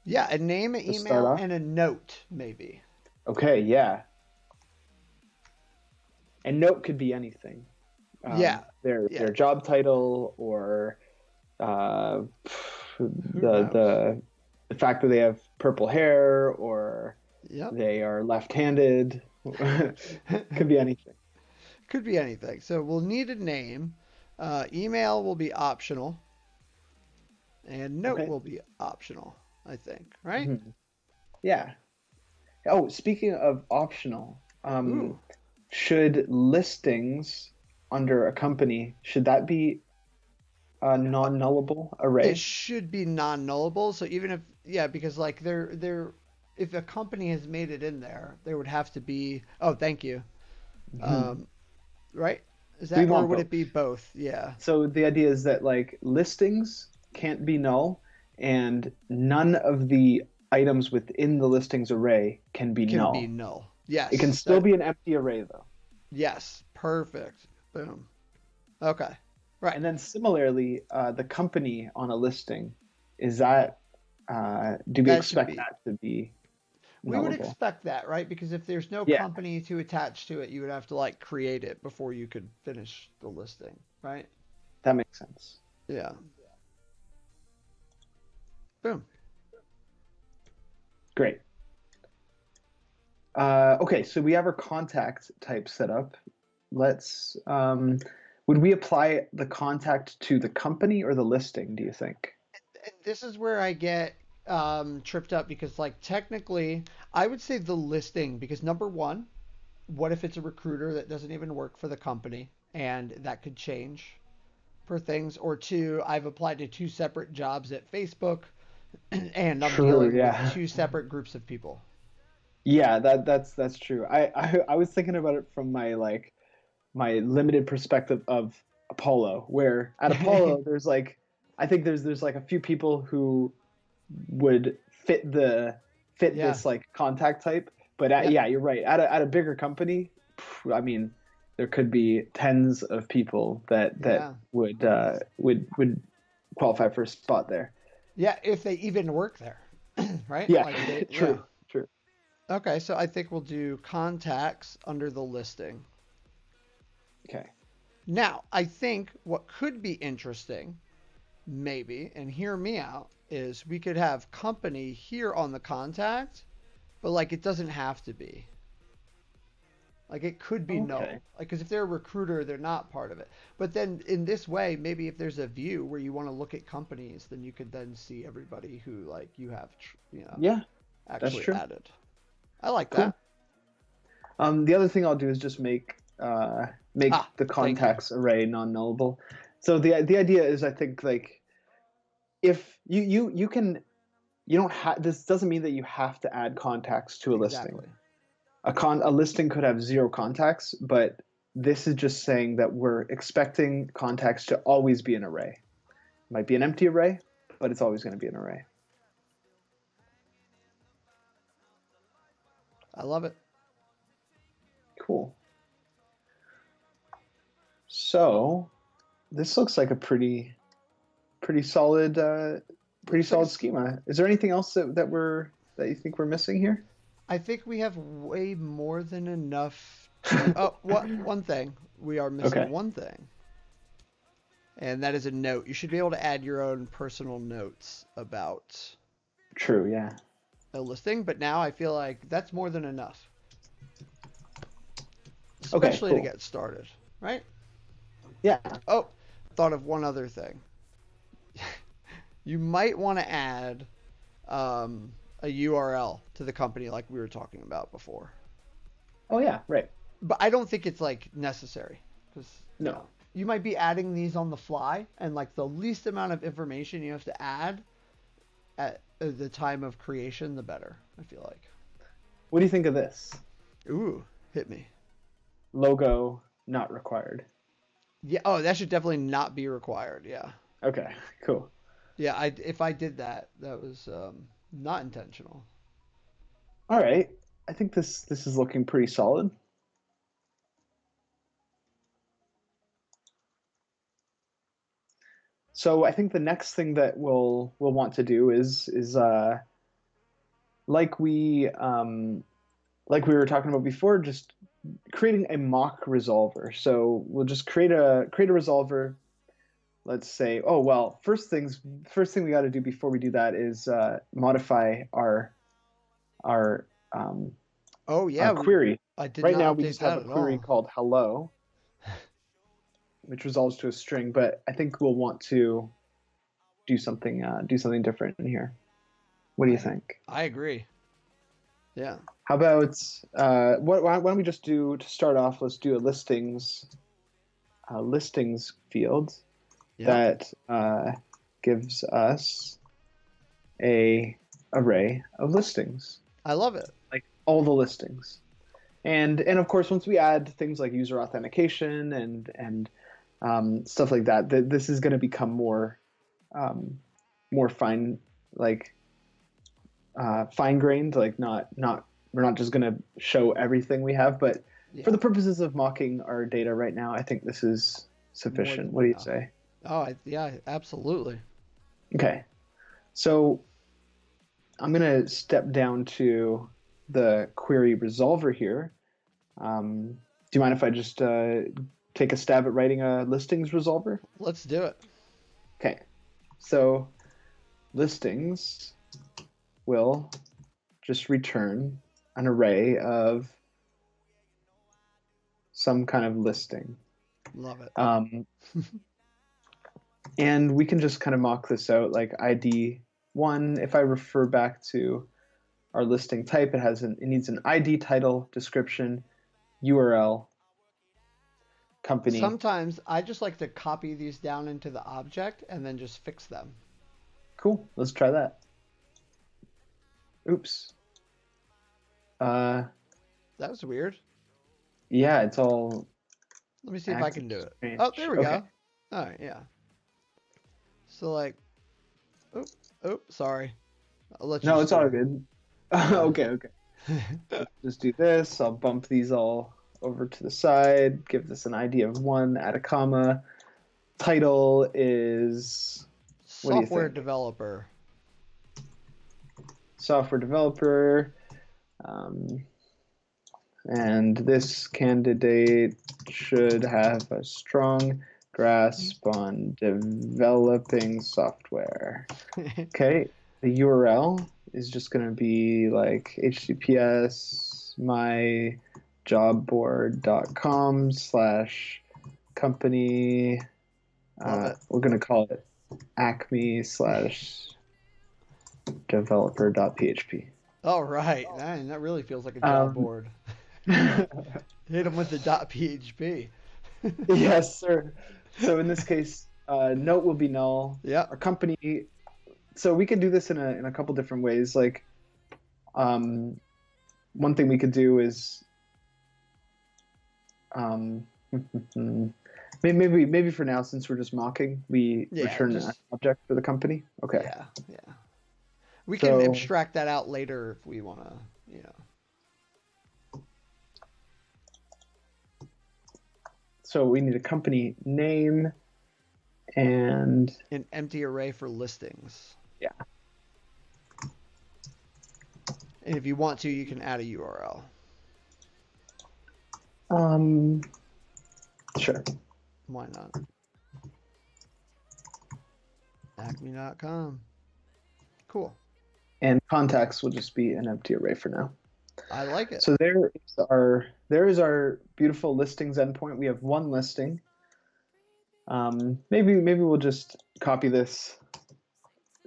Yeah, a name, an to start email, off. and a note, maybe. Okay, yeah. And note could be anything. Yeah, Their yeah. job title or uh, Who knows? the fact that they have purple hair or Yep. they are left-handed. Could be anything. Could be anything. So we'll need a name. Email will be optional, and note Okay. will be optional, I think, right? Mhm. Yeah. Oh, speaking of optional, Ooh, should listings under a company, should that be a uh, non-nullable it array? should be non-nullable. So even if, yeah, because like if a company has made it in there, there would have to be. Oh, thank you. Mhm. Um, right? Is We that, or want would both. it be both? Yeah. So the idea is that like listings can't be null and none of the items within the listings array can be Can be null. null. It can Yes. still be an empty array though. Yes. Perfect. Boom. Okay. Right. And then similarly, the company on a listing, is that do we That should expect be. that to be We would nullable? expect that, right? Because if there's no Yeah, company to attach to it, you would have to like create it before you could finish the listing, right? that makes sense. Yeah. Boom. Great. Okay, so we have our contact type set up. Let's, would we apply the contact to the company or the listing, do you think? And this is where I get tripped up because, like, technically, I would say the listing because number one, what if it's a recruiter that doesn't even work for the company and that could change for things? Or two, I've applied to two separate jobs at Facebook and I'm True, dealing with yeah. two separate groups of people. Yeah, that's true. I was thinking about it from my like my limited perspective of Apollo, where at Apollo there's like I think there's like a few people who would fit Yeah. this like contact type, but Yep. yeah, you're right. At a bigger company, I mean, there could be tens of people that Yeah. would qualify for a spot there. Yeah. If they even work there, right? Yeah, Like they, yeah. true, true. Okay. So I think we'll do contacts under the listing. Okay. Now, I think what could be interesting, maybe, and hear me out, is we could have company here on the contact, but like it doesn't have to be. Like it could be Okay. null. Like because if they're a recruiter, they're not part of it. But then in this way, maybe if there's a view where you want to look at companies, then you could then see everybody who like you have, Yeah, that's actually true. added. I like Cool. that. The other thing I'll do is just make Ah, the thank you. contacts array non-nullable. So the idea is, I think, like if you can you don't have this doesn't mean that you have to add contacts to a listing. Exactly. A listing could have zero contacts, but this is just saying that we're expecting contacts to always be an array. It might be an empty array, but it's always going to be an array. I love it. Cool. So this looks like a pretty solid pretty Looks like solid schema. Is there anything else that you think we're missing here? I think we have way more than enough to. Oh, what one thing we are missing Okay. one thing, and that is a note. You should be able to add your own personal notes about True, yeah. a listing, but now I feel like that's more than enough, Okay, especially to cool. get started, right? Yeah. Oh, thought of one other thing. You might want to add a URL to the company like we were talking about before. Oh yeah, right. But I don't think it's like necessary because No. you might be adding these on the fly, and like the least amount of information you have to add at the time of creation, the better. I feel like. What do you think of this? Ooh, hit me. Logo not required. Yeah. Oh, that should definitely not be required. Yeah. Okay, cool. Yeah. If I did that, that was not intentional. All right. I think this is looking pretty solid. So I think the next thing that we'll want to do is like we were talking about before, just creating a mock resolver. So we'll just create a resolver. Let's say, oh well, first thing we got to do before we do that is modify our um, Oh our yeah, query. I did Right now not we update just have that a at query all. called hello, which resolves to a string, but I think we'll want to do something different in here. What do you I think? I agree. Yeah. How about why don't we just do to start off? Let's do a listings field Yep. that gives us a array of listings, I love it. like all the listings. And of course, once we add things like user authentication and stuff like that, this is going to become more fine, like fine-grained, like not we're not just going to show everything we have, but for Yeah, the purposes of mocking our data right now, I think this is more sufficient. than What do you enough. say? Oh, yeah, absolutely. Okay, so I'm going to step down to the query resolver here. Do you mind if I just take a stab at writing a listings resolver? Let's do it. Okay, so listings will just return an array of some kind of listing. Love it. And we can just kind of mock this out like ID one. If I refer back to our listing type, it needs an ID, title, description, URL, company. Sometimes I just like to copy these down into the object and then just fix them. Cool. Let's try that. Oops. That was weird. Yeah, it's all Let me see if I acting can do it. strange. Oh, there we Okay. go. All right, yeah. So like, oh, sorry. I'll let you No, it's all steer. good. Yeah. Okay, okay. Let's just do this. I'll bump these all over to the side, give this an ID of one, add a comma. Title is, what do you Software think? developer. Software developer. Um, and this candidate should have a strong grasp on developing software. Okay, the URL is just going to be like https myjobboard.com/company. Love it. We're going to call it acme / developer.php. All right, man, that really feels like a job Um, board. Hit them with the .php. yes, sir. So in this case, note will be null. Yeah. Our company. So we could do this in a couple different ways. Like, one thing we could do is, maybe for now, since we're just mocking, we Yeah, return an just object for the company. Okay. yeah. We can So abstract that out later if we want to, you know. so we need a company name and An empty array for listings. yeah. And if you want to, you can add a URL. Sure. Why not? Acme.com. Cool. And contacts will just be an empty array for now. I like it. So there is our beautiful listings endpoint. We have one listing. Maybe we'll just copy this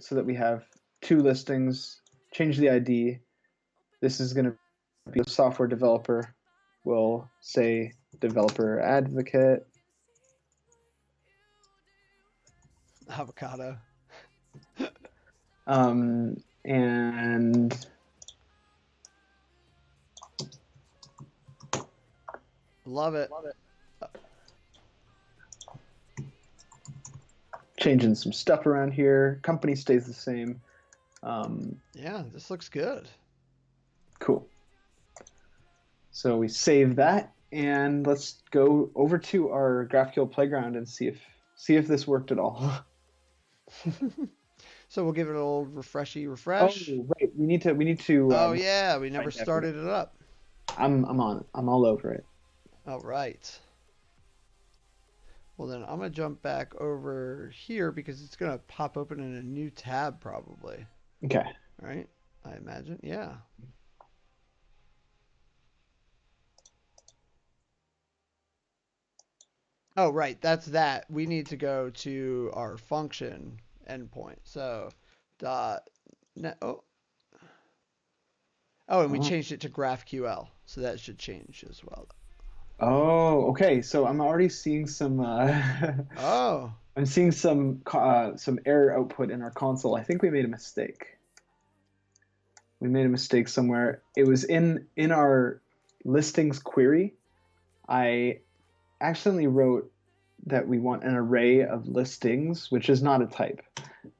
so that we have two listings. Change the ID. This is going to be a software developer. We'll say developer advocate. Avocado. And Love it. changing some stuff around here. Company stays the same. Yeah, this looks good. Cool. So we save that, and let's go over to our GraphQL playground and see if this worked at all. So we'll give it a little refresh. Oh, right. We need to. Oh yeah, we never find that. started it up. I'm on it. I'm all over it. All right. Well then I'm gonna jump back over here because it's gonna pop open in a new tab probably. Okay. Right? I imagine. Yeah. Oh, right. That's that. We need to go to our function endpoint. So dot net. Oh, and we Oh. changed it to GraphQL, so that should change as well. Oh, okay. So I'm already seeing some. Oh, I'm seeing some error output in our console. I think we made a mistake. We made a mistake somewhere. It was in our listings query. I accidentally wrote that we want an array of listings, which is not a type.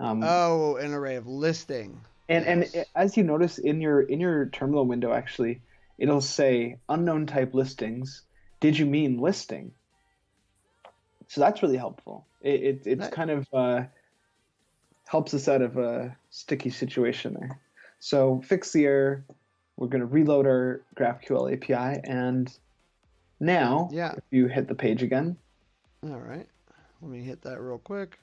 oh, an array of listing. And Yes. as you notice in your terminal window, actually, it'll say unknown type listings. Did you mean listing? So that's really helpful. It's That, kind of helps us out of a sticky situation there. So fix the error. We're going to reload our GraphQL API, and now yeah. if you hit the page again, All right. Let me hit that real quick.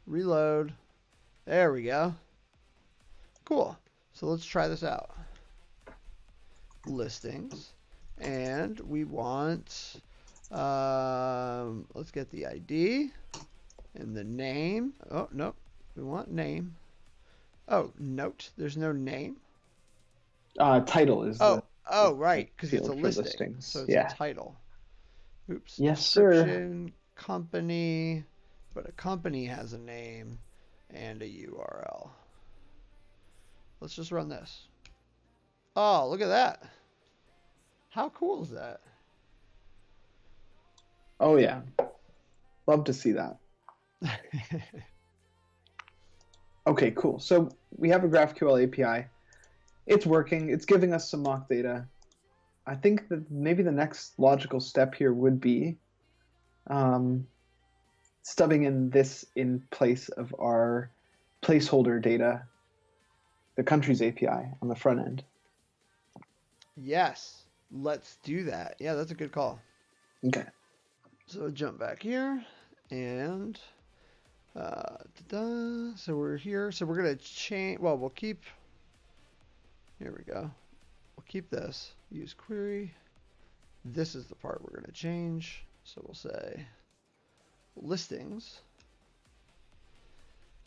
Reload. There we go. Cool. So let's try this out. Listings. And we want, let's get the ID and the name. Oh, no. We want name. Oh, note. There's no name. title is the, Oh, the right. Because it's a field for listing. So listings. it's a Yeah. title. Oops. Yes, sir. Description, company. But a company has a name and a URL. Let's just run this. Oh, look at that. How cool is that? Oh yeah. Love to see that. Okay, cool. So we have a GraphQL API. It's working. It's giving us some mock data. I think that maybe the next logical step here would be um, stubbing in this in place of our placeholder data, the countries API on the front end. Yes, let's do that. Yeah, that's a good call. Okay. So jump back here and so we're here. So we're gonna change. Well, we'll keep. Here we go. We'll keep this. Use query. This is the part we're gonna change. So we'll say listings,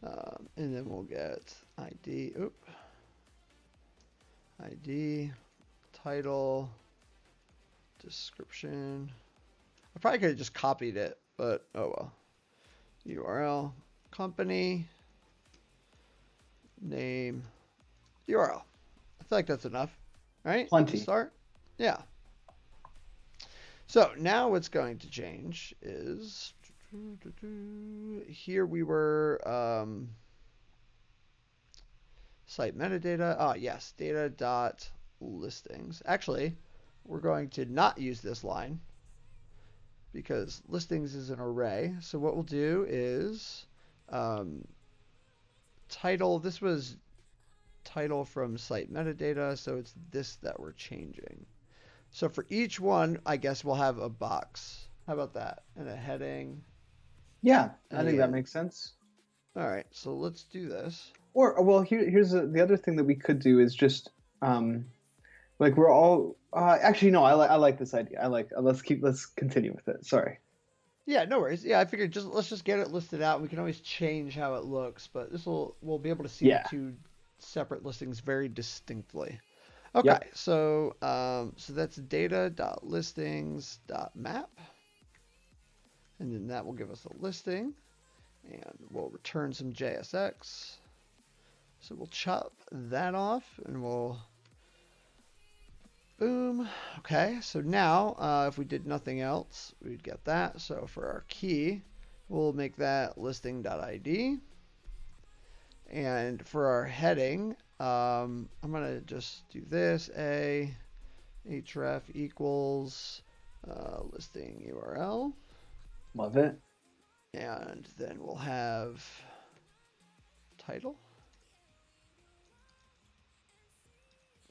and then we'll get ID. Oop. ID, title, description. I probably could have just copied it, but oh well. URL, company, name, URL. I feel like that's enough, right? To Plenty. start? Yeah. So now what's going to change is here we were site metadata. Ah, yes, data dot listings. Actually, we're going to not use this line because listings is an array. So what we'll do is title. This was title from site metadata, so it's this that we're changing. So for each one, I guess we'll have a box. How about that? And a heading. Yeah, I think that And makes sense. all right, so let's do this. Or well, here's the other thing that we could do is just like we're all actually no, I like this idea. I like let's continue with it. Sorry. Yeah, no worries. Yeah, I figured just let's just get it listed out. We can always change how it looks, but we'll be able to see the Yeah. two separate listings very distinctly. Okay, Yep. so that's data.listings.map, and then that will give us a listing, and we'll return some JSX. So we'll chop that off, and we'll boom. Okay, so now if we did nothing else, we'd get that. So for our key, we'll make that listing.id. And for our heading, I'm going to just do this. Href equals listing URL. Love it. And then we'll have title.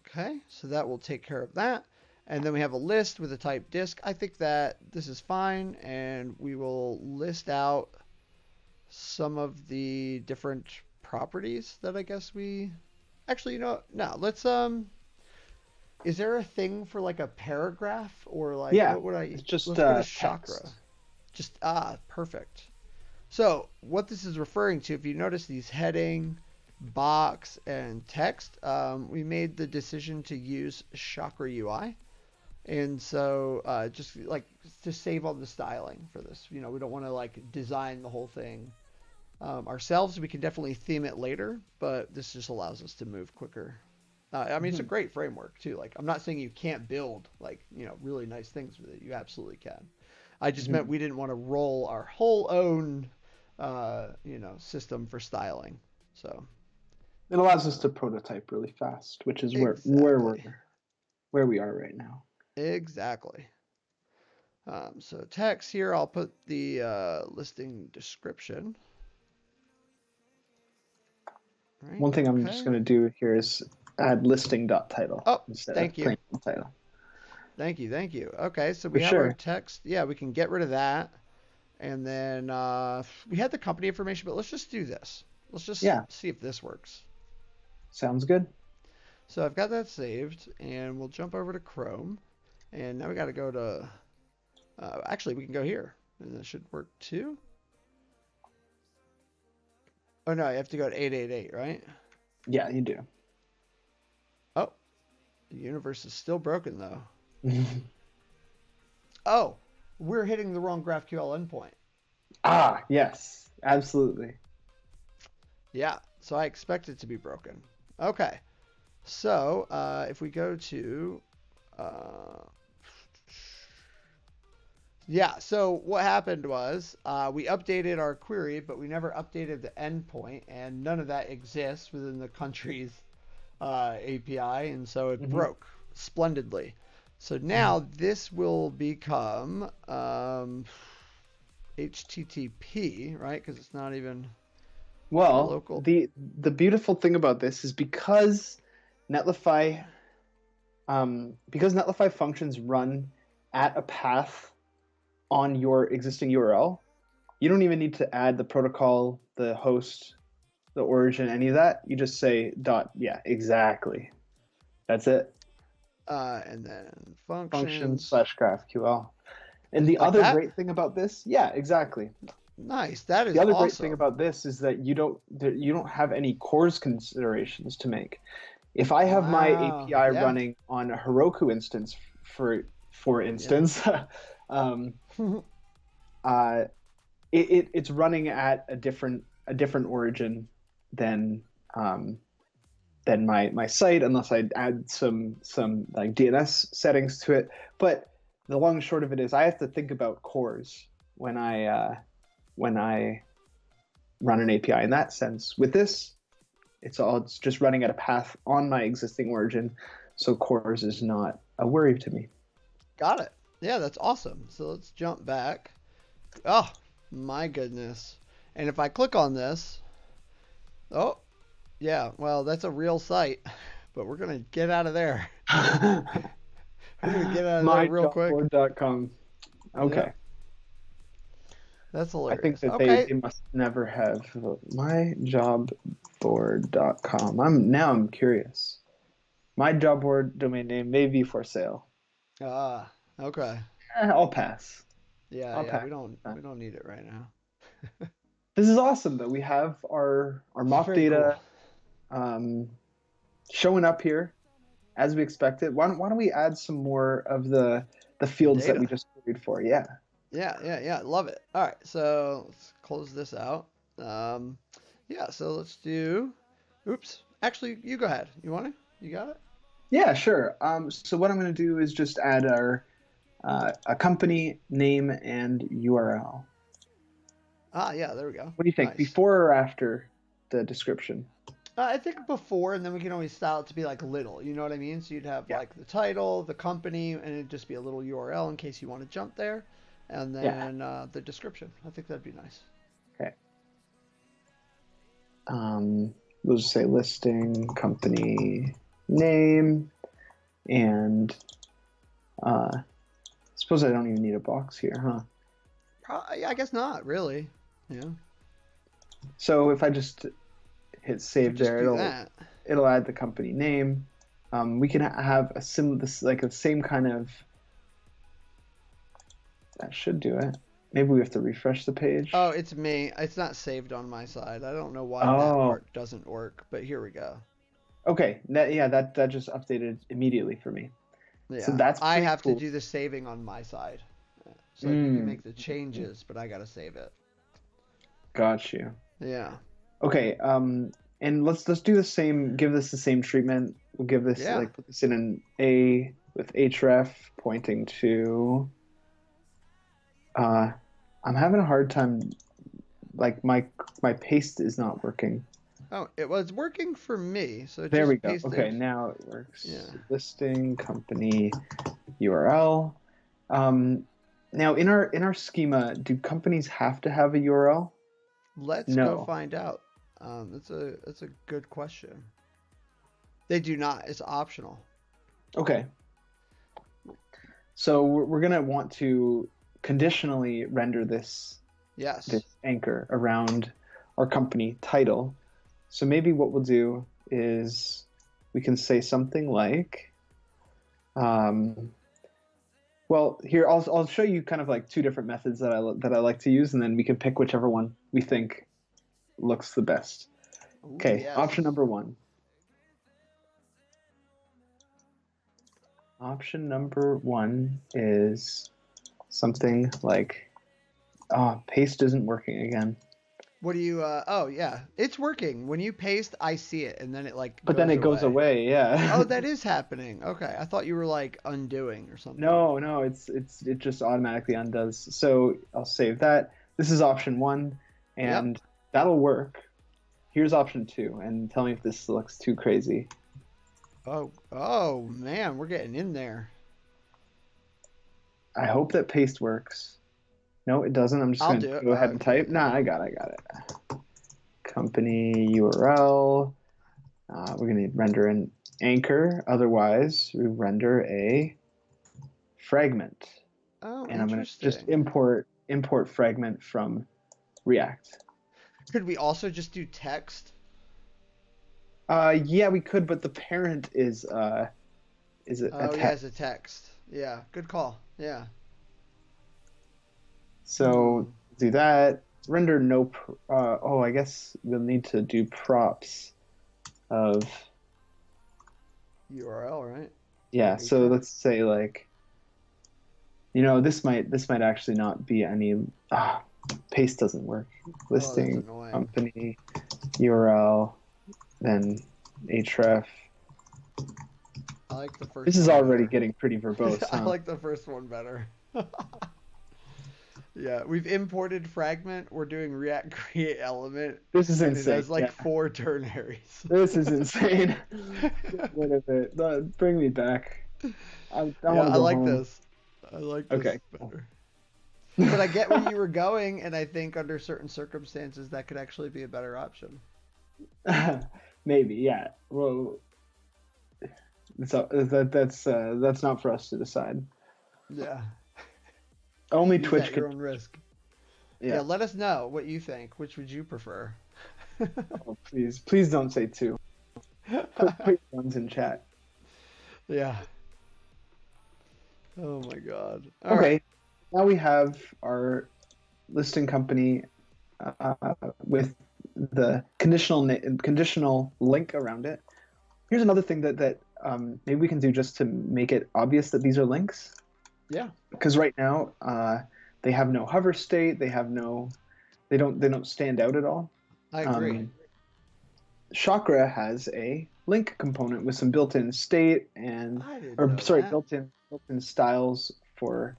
Okay, so that will take care of that. And then we have a list with a type disk. I think that this is fine, and we will list out some of the different properties that I guess we actually, no, let's is there a thing for like a paragraph or like Yeah. what would It's just let's go to chakra. text. Just perfect. So what this is referring to, if you notice these heading, box, and text, we made the decision to use Chakra UI. And so just like to save all the styling for this, we don't want to like design the whole thing ourselves. We can definitely theme it later, but this just allows us to move quicker. I mean, it's a great framework too. Like, I'm not saying you can't build like, really nice things with it. You absolutely can. I just meant we didn't want to roll our whole own, system for styling. So It allows us to prototype really fast, which is exactly, where we are right now. exactly. So text here, I'll put the listing description. Right. One thing I'm just Okay. going to do here is add listing.title Oh, instead of thank you. plain title. Thank you. Thank you. Okay, so For we have our sure. text. Yeah, we can get rid of that. And then we had the company information, but let's just do this. Let's just Yeah, see if this works. sounds good. So I've got that saved, and we'll jump over to Chrome. And now we got to go to, actually, we can go here, and that should work too. Oh, no, you have to go to 888, right? Yeah, you do. Oh, the universe is still broken, though. Oh, we're hitting the wrong GraphQL endpoint. Ah, yes, absolutely. Yeah, so I expect it to be broken. Okay, so if we go to, uh, yeah, so what happened was we updated our query, but we never updated the endpoint, and none of that exists within the country's API, and so it Hmm. broke splendidly. So now this will become HTTP, right? Because it's not even a Well, local. the beautiful thing about this is Netlify because Netlify functions run at a path on your existing URL, you don't even need to add the protocol, the host, the origin, any of that. You just say dot, yeah, exactly. That's it. And then Function functions slash GraphQL. And the like other that. great thing about this, yeah, exactly. Nice. That The is other great thing awesome. about this is that you don't have any CORS considerations to make. If I have my Wow. API Yeah. running on a Heroku instance, for Yeah. instance, um, uh, it's running at a different origin than um, than my site, unless I add some like DNS settings to it. But the long and short of it is, I have to think about CORS when I run an API in that sense. With this, it's just running at a path on my existing origin, so CORS is not a worry to me. Got it. Yeah, that's awesome. So let's jump back. Oh, my goodness. And if I click on this, oh, yeah, well, that's a real site, but we're going to get out of there. We're going to get out of there real quick. myjobboard.com. Yeah, Okay. that's I think hilarious. that Okay. they must never have myjobboard.com. I'm curious. My job board domain name may be for sale. Okay. I'll pass. Yeah, I'll yeah, pass. we don't need it right now. This is awesome though. We have our This is mock very cool. data um, showing up here as we expected. Why don't we add some more of the The fields that we data. just queried for? Yeah. Yeah, yeah, yeah. Love it. All right, so let's close this out. Um, yeah, so let's do. Oops. Actually, you go ahead. You want to? You got it? Yeah, sure. So what I'm going to do is just add our a company name and URL. Ah, yeah, there we go. What do you think? Nice. Before or after the description? I think before, and then we can always style it to be like little. You know what I mean? So you'd have Yeah. like the title, the company, and it'd just be a little URL in case you want to jump there, and Yeah. then the description. I think that'd be nice. Okay. Um, we'll just say listing company name and suppose I don't even need a box here, huh? I guess not really. Yeah. So if I just hit If we save just there, do that. it'll add the company name. We can have this like the same kind of that should do it. Maybe we have to refresh the Oh, page. it's me. It's not saved on my side. I don't know why that Oh, part doesn't work, but here we go. okay. That just updated immediately for me. So Yeah, that's I pretty have to cool. do the saving on my side. So like you can Mm, make the changes, but I gotta save it. got you. Yeah. Okay. And let's do the same. Give this the same treatment. We'll give this Yeah. like put this in an A with href pointing to. I'm having a hard time. Like my paste is not working. Oh, it was working for me, so it There we just go. Okay, pasted. now it works. Yeah. Listing company URL. Um, Now in our schema, do companies have to have a URL? Let's go No. find out. That's a good question. They do not. It's optional. Okay. So we're gonna want to conditionally render this Yes. anchor around our company title. So maybe what we'll do is we can say something like, um, well, here I'll show you kind of like two different methods that I like to use, and then we can pick whichever one we think looks the best. Ooh, Okay, yes. option number one. Option number one is something like, paste isn't working again. What do you? Oh yeah, it's working. When you paste, I see it, and then it like But then goes it goes away. away, Oh, yeah. that is happening. Okay, I thought you were like undoing or something. No, it just automatically undoes. So I'll save that. This is option one, Yep. and that'll work. Here's option two, and tell me if this looks too crazy. Oh man, we're getting in there. I hope that paste works. No, it doesn't. I'm just I'll gonna do it. go ahead and Okay. type. Nah, I got it. Company URL. We're gonna render an anchor. Otherwise, we render a fragment. Oh, And I'm gonna just interesting. import fragment from React. Could we also just do text? Yeah, we could, but the parent is a Oh yeah, text. as a text. Yeah, good call. Yeah. So Hmm. do that. Render no. I guess we'll need to do props of. URL, right? Yeah. Or So href? let's say like, this might actually not be any. Paste doesn't work. Oh, that's Listing annoying. company URL, then href. I like the This first is one already better. getting pretty verbose, I huh? like the first one better. Yeah, we've imported fragment. We're doing React create element, This is and it insane. has like Yeah, four ternaries. this is insane. Get rid of it. Bring me back. I Yeah, want to I go like home. this. I like this Okay, cool. better. But I get where you were going, and I think under certain circumstances that could actually be a better option. Maybe, yeah. Well, that's not for us to decide. Yeah, Only use at Twitch your can. own risk. Yeah, Yeah. let us know what you think. Which would you prefer? Oh, please don't say two. Put ones in chat. Yeah. Oh my God. All right. Okay. Now we have our listing company uh, with the conditional link around it. Here's another thing that maybe we can do just to make it obvious that these are links. Yeah, Because right now they have no hover state. They don't stand out at all. I agree. Um, Chakra has a link component with some built-in state and, I didn't or know sorry, that. built-in styles for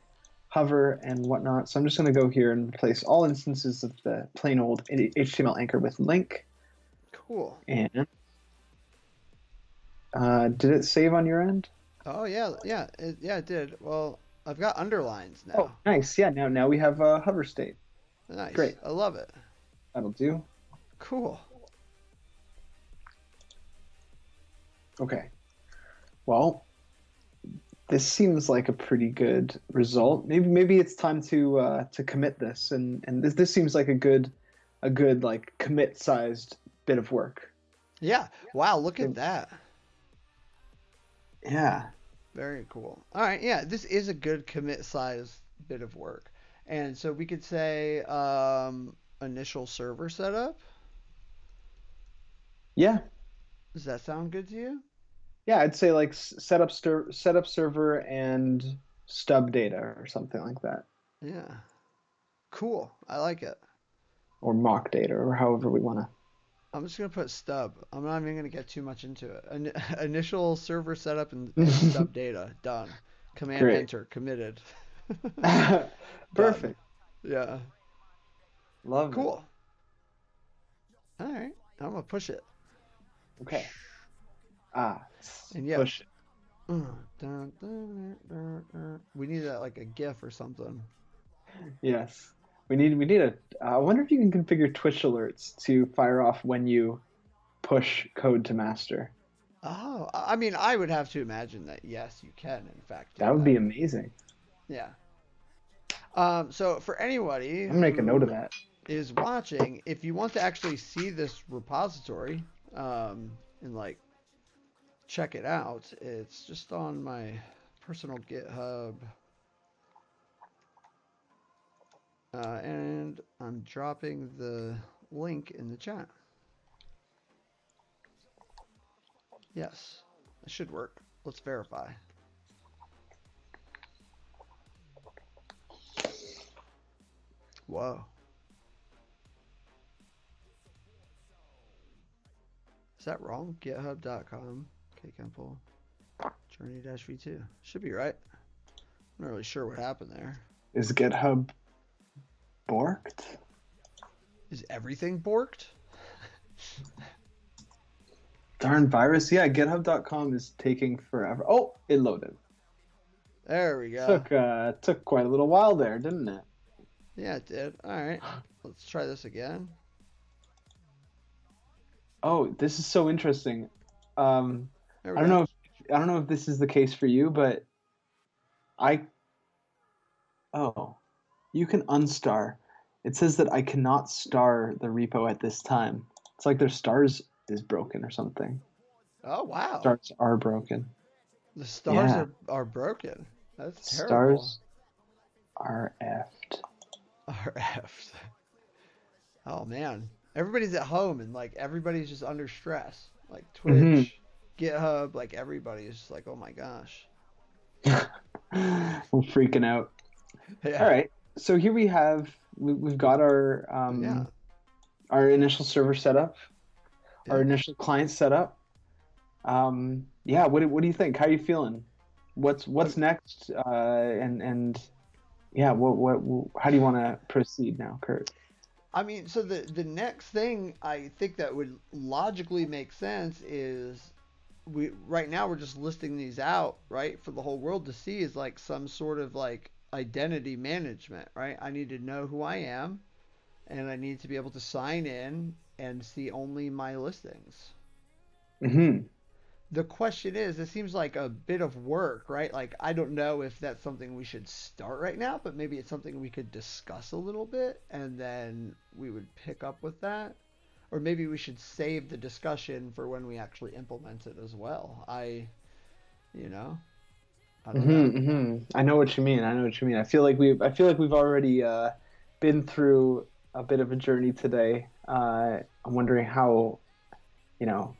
hover and whatnot. So I'm just going to go here and replace all instances of the plain old HTML anchor with link. Cool. And did it save on your end? Oh yeah, yeah, it did. Well, I've got underlines Oh, now. nice. Yeah, now we have a hover state. Nice. Great. I love it. That'll do. Cool. Okay. Well, this seems like a pretty good result. Maybe it's time to commit this, and this seems like a good like commit sized bit of work. Yeah. Wow, look at So, that. yeah. Very cool. All right, yeah, this is a good commit size bit of work. And so we could say initial server setup. Yeah. Does that sound good to you? Yeah, I'd say like setup server and stub data or something like that, Yeah. Cool. I like it. or mock data, or however we want to. I'm just gonna put stub. I'm not even gonna get too much into it. Initial server setup and stub data. Done. Command Great. enter. Committed. Done. Perfect. Yeah. Love it. Cool. All right. I'm gonna push it. Okay. And yeah, Push. we need that like a GIF or something. Yes. We need a. I wonder if you can configure Twitch alerts to fire off when you push code to master. Oh, I mean, I would have to imagine that yes, you can in fact do That would that. be amazing. Yeah. So for anybody I'm gonna make a note of who that. is watching, if you want to actually see this repository, and like check it out, it's just on my personal GitHub, and I'm dropping the link in the chat. Yes, it should work. Let's verify. Whoa. Is that wrong? GitHub.com. KCample. Journey-v2. Should be right. I'm not really sure what happened there. Is GitHub borked? Is everything borked? Darn virus. Yeah, GitHub.com is taking forever. Oh, it loaded. There we go. Took quite a little while there, didn't it? Yeah, it did. All right. Let's try this again. Oh, this is so interesting. There we go. I don't know if this is the case for you, but you can unstar. It says that I cannot star the repo at this time. It's like their stars is broken or something. Oh, wow. Stars are broken. The stars Yeah. are broken. That's terrible. Stars are effed. Are effed. Oh, man. Everybody's at home and like everybody's just under stress. Like Twitch, GitHub, like everybody is just like, oh my gosh. We're freaking out. Yeah. All right. So here we've got our initial server setup, our initial client setup. Yeah. What do you think? How are you feeling? What's next? And yeah. How do you want to proceed now, Kurt? I mean, so the next thing I think that would logically make sense is right now we're just listing these out, right, for the whole world to see is like some sort of like identity management, right? I need to know who I am and I need to be able to sign in and see only my listings. Mm-hmm. The question is, it seems like a bit of work, right? Like, I don't know if that's something we should start right now, but maybe it's something we could discuss a little bit and then we would pick up with that. Or maybe we should save the discussion for when we actually implement it as well. I don't know. I know what you mean. I feel like we've already been through a bit of a journey today. I'm wondering how, you know,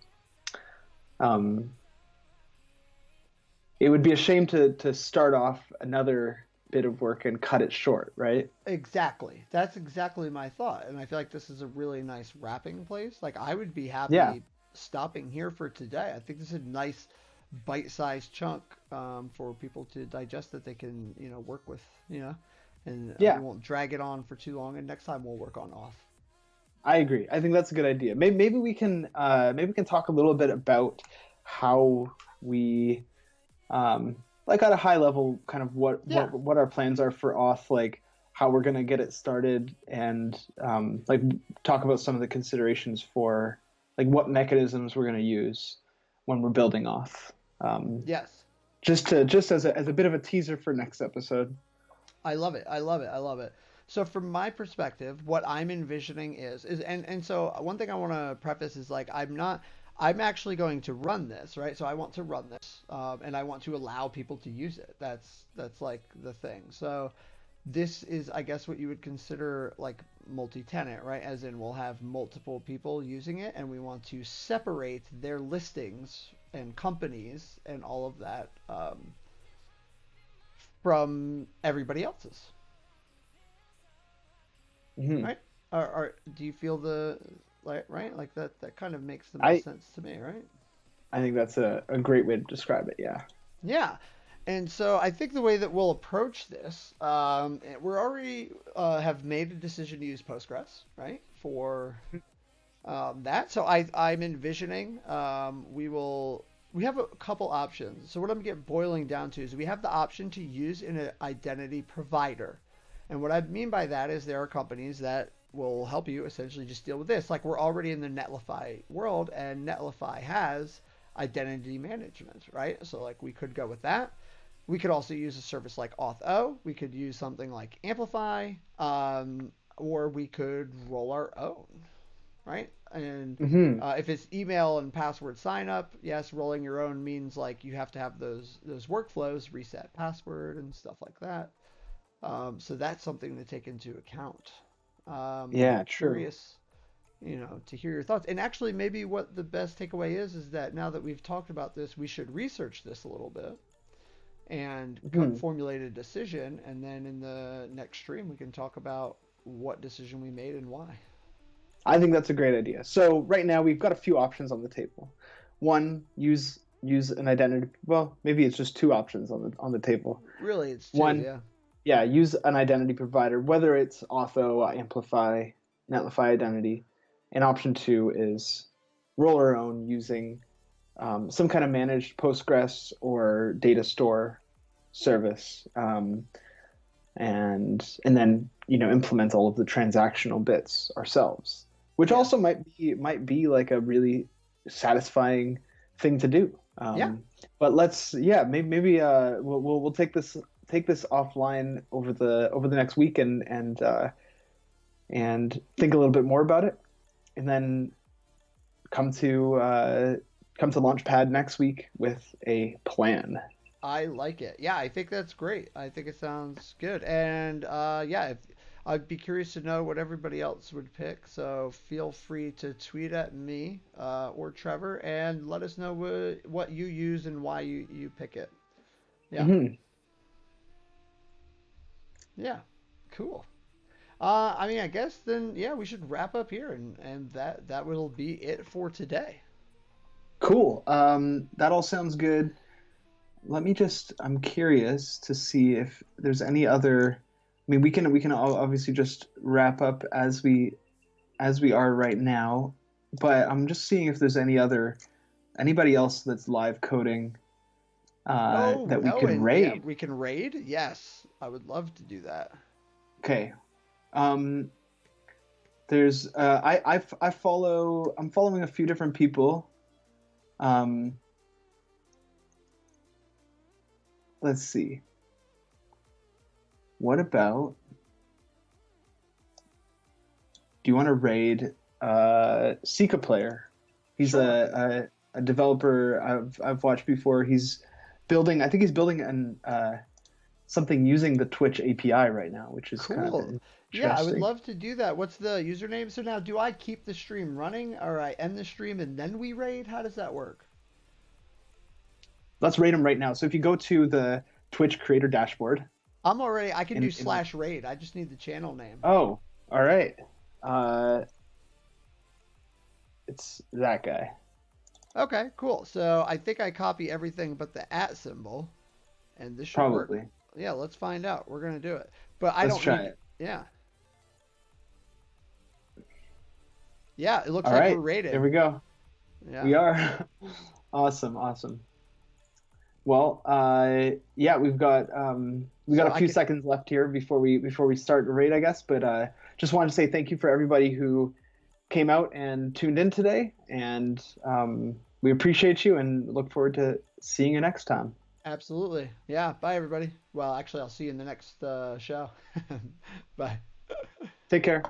it would be a shame to start off another bit of work and cut it short, right? Exactly. That's exactly my thought. And I feel like this is a really nice wrapping place. Like, I would be happy Yeah. stopping here for today. I think this is a nice bite-sized chunk for people to digest that they can, work with, and Yeah. we won't drag it on for too long. And next time we'll work on off. I agree. I think that's a good idea. Maybe we can talk a little bit about how we like at a high level, kind of what our plans are for auth, like how we're gonna get it started, and like talk about some of the considerations for like what mechanisms we're gonna use when we're building auth. Yes. Just as a bit of a teaser for next episode. I love it. I love it. I love it. So from my perspective, what I'm envisioning is and so one thing I want to preface is like I'm actually going to run this, right? So I want to run this, and I want to allow people to use it. That's like the thing. So this is, I guess, what you would consider like multi-tenant, right? As in we'll have multiple people using it, and we want to separate their listings and companies and all of that from everybody else's. Mm-hmm. Right? Do you feel right? Like that kind of makes the most sense to me, right? I think that's a great way to describe it, yeah. Yeah. And so I think the way that we'll approach this, we're already have made a decision to use Postgres, right? For I'm envisioning we have a couple options. So what I'm getting boiling down to is we have the option to use an identity provider. And what I mean by that is there are companies that will help you essentially just deal with this. Like we're already in the Netlify world, and Netlify has identity management, right? So like we could go with that. We could also use a service like Auth0. We could use something like Amplify, or we could roll our own, right? And Hmm. if it's email and password sign up, yes, rolling your own means like you have to have those workflows, reset password and stuff like that. So that's something to take into account. But Yeah, true. curious, to hear your thoughts. And actually, maybe what the best takeaway is that now that we've talked about this, we should research this a little bit and Hmm. formulate a decision. And then in the next stream, we can talk about what decision we made and why. I think that's a great idea. So right now we've got a few options on the table. One, use an identity. Well, maybe it's just two options on the table. Really, it's two, One, yeah. yeah, use an identity provider, whether it's Auth0, Amplify, Netlify Identity. And option two is roll our own using some kind of managed Postgres or data store service, and then implement all of the transactional bits ourselves, which Yeah. also might be like a really satisfying thing to do. Yeah. But let's maybe we'll take this offline over the next week and think a little bit more about it, and then come to Launchpad next week with a plan. I like it. Yeah, I think that's great. I think it sounds good. And yeah, I'd be curious to know what everybody else would pick. So feel free to tweet at me or Trevor and let us know what you use and why you pick it. Yeah. Hmm. Yeah. Cool. I mean, I guess then, yeah, we should wrap up here, and that will be it for today. Cool. That all sounds good. I'm curious to see if there's any other. I mean, we can obviously just wrap up as we are right now, but I'm just seeing if there's anybody else that's live coding Oh, that we oh, could and yeah, raid. we can raid. Yes, I would love to do that. Okay. Um, there's I'm following a few different people. Um, let's see. What about do you want to raid Sika Player? He's Sure. a developer I've watched before. I think he's building something using the Twitch API right now, which is kind of Cool. Yeah, I would interesting. love to do that. What's the username? So now, do I keep the stream running, or I end the stream and then we raid? How does that work? Let's raid him right now. So if you go to the Twitch creator dashboard, I can do in slash raid. I just need the channel name. oh, all right, uh, it's that guy. Okay, cool. So I think I copy everything but the at symbol, and this should work. Probably. Yeah, let's find out. We're gonna do it. But I Let's don't try need. it. Yeah. Yeah, it looks All like we're right, there raiding. we go. Yeah. We are. Awesome, awesome. Well, yeah, we got So a I few can. seconds left here before we start the raid, I guess. But just wanted to say thank you for everybody who came out and tuned in today, and we appreciate you and look forward to seeing you next time. Absolutely. Yeah. Bye, everybody. Well, actually, I'll see you in the next show. Bye. Take care.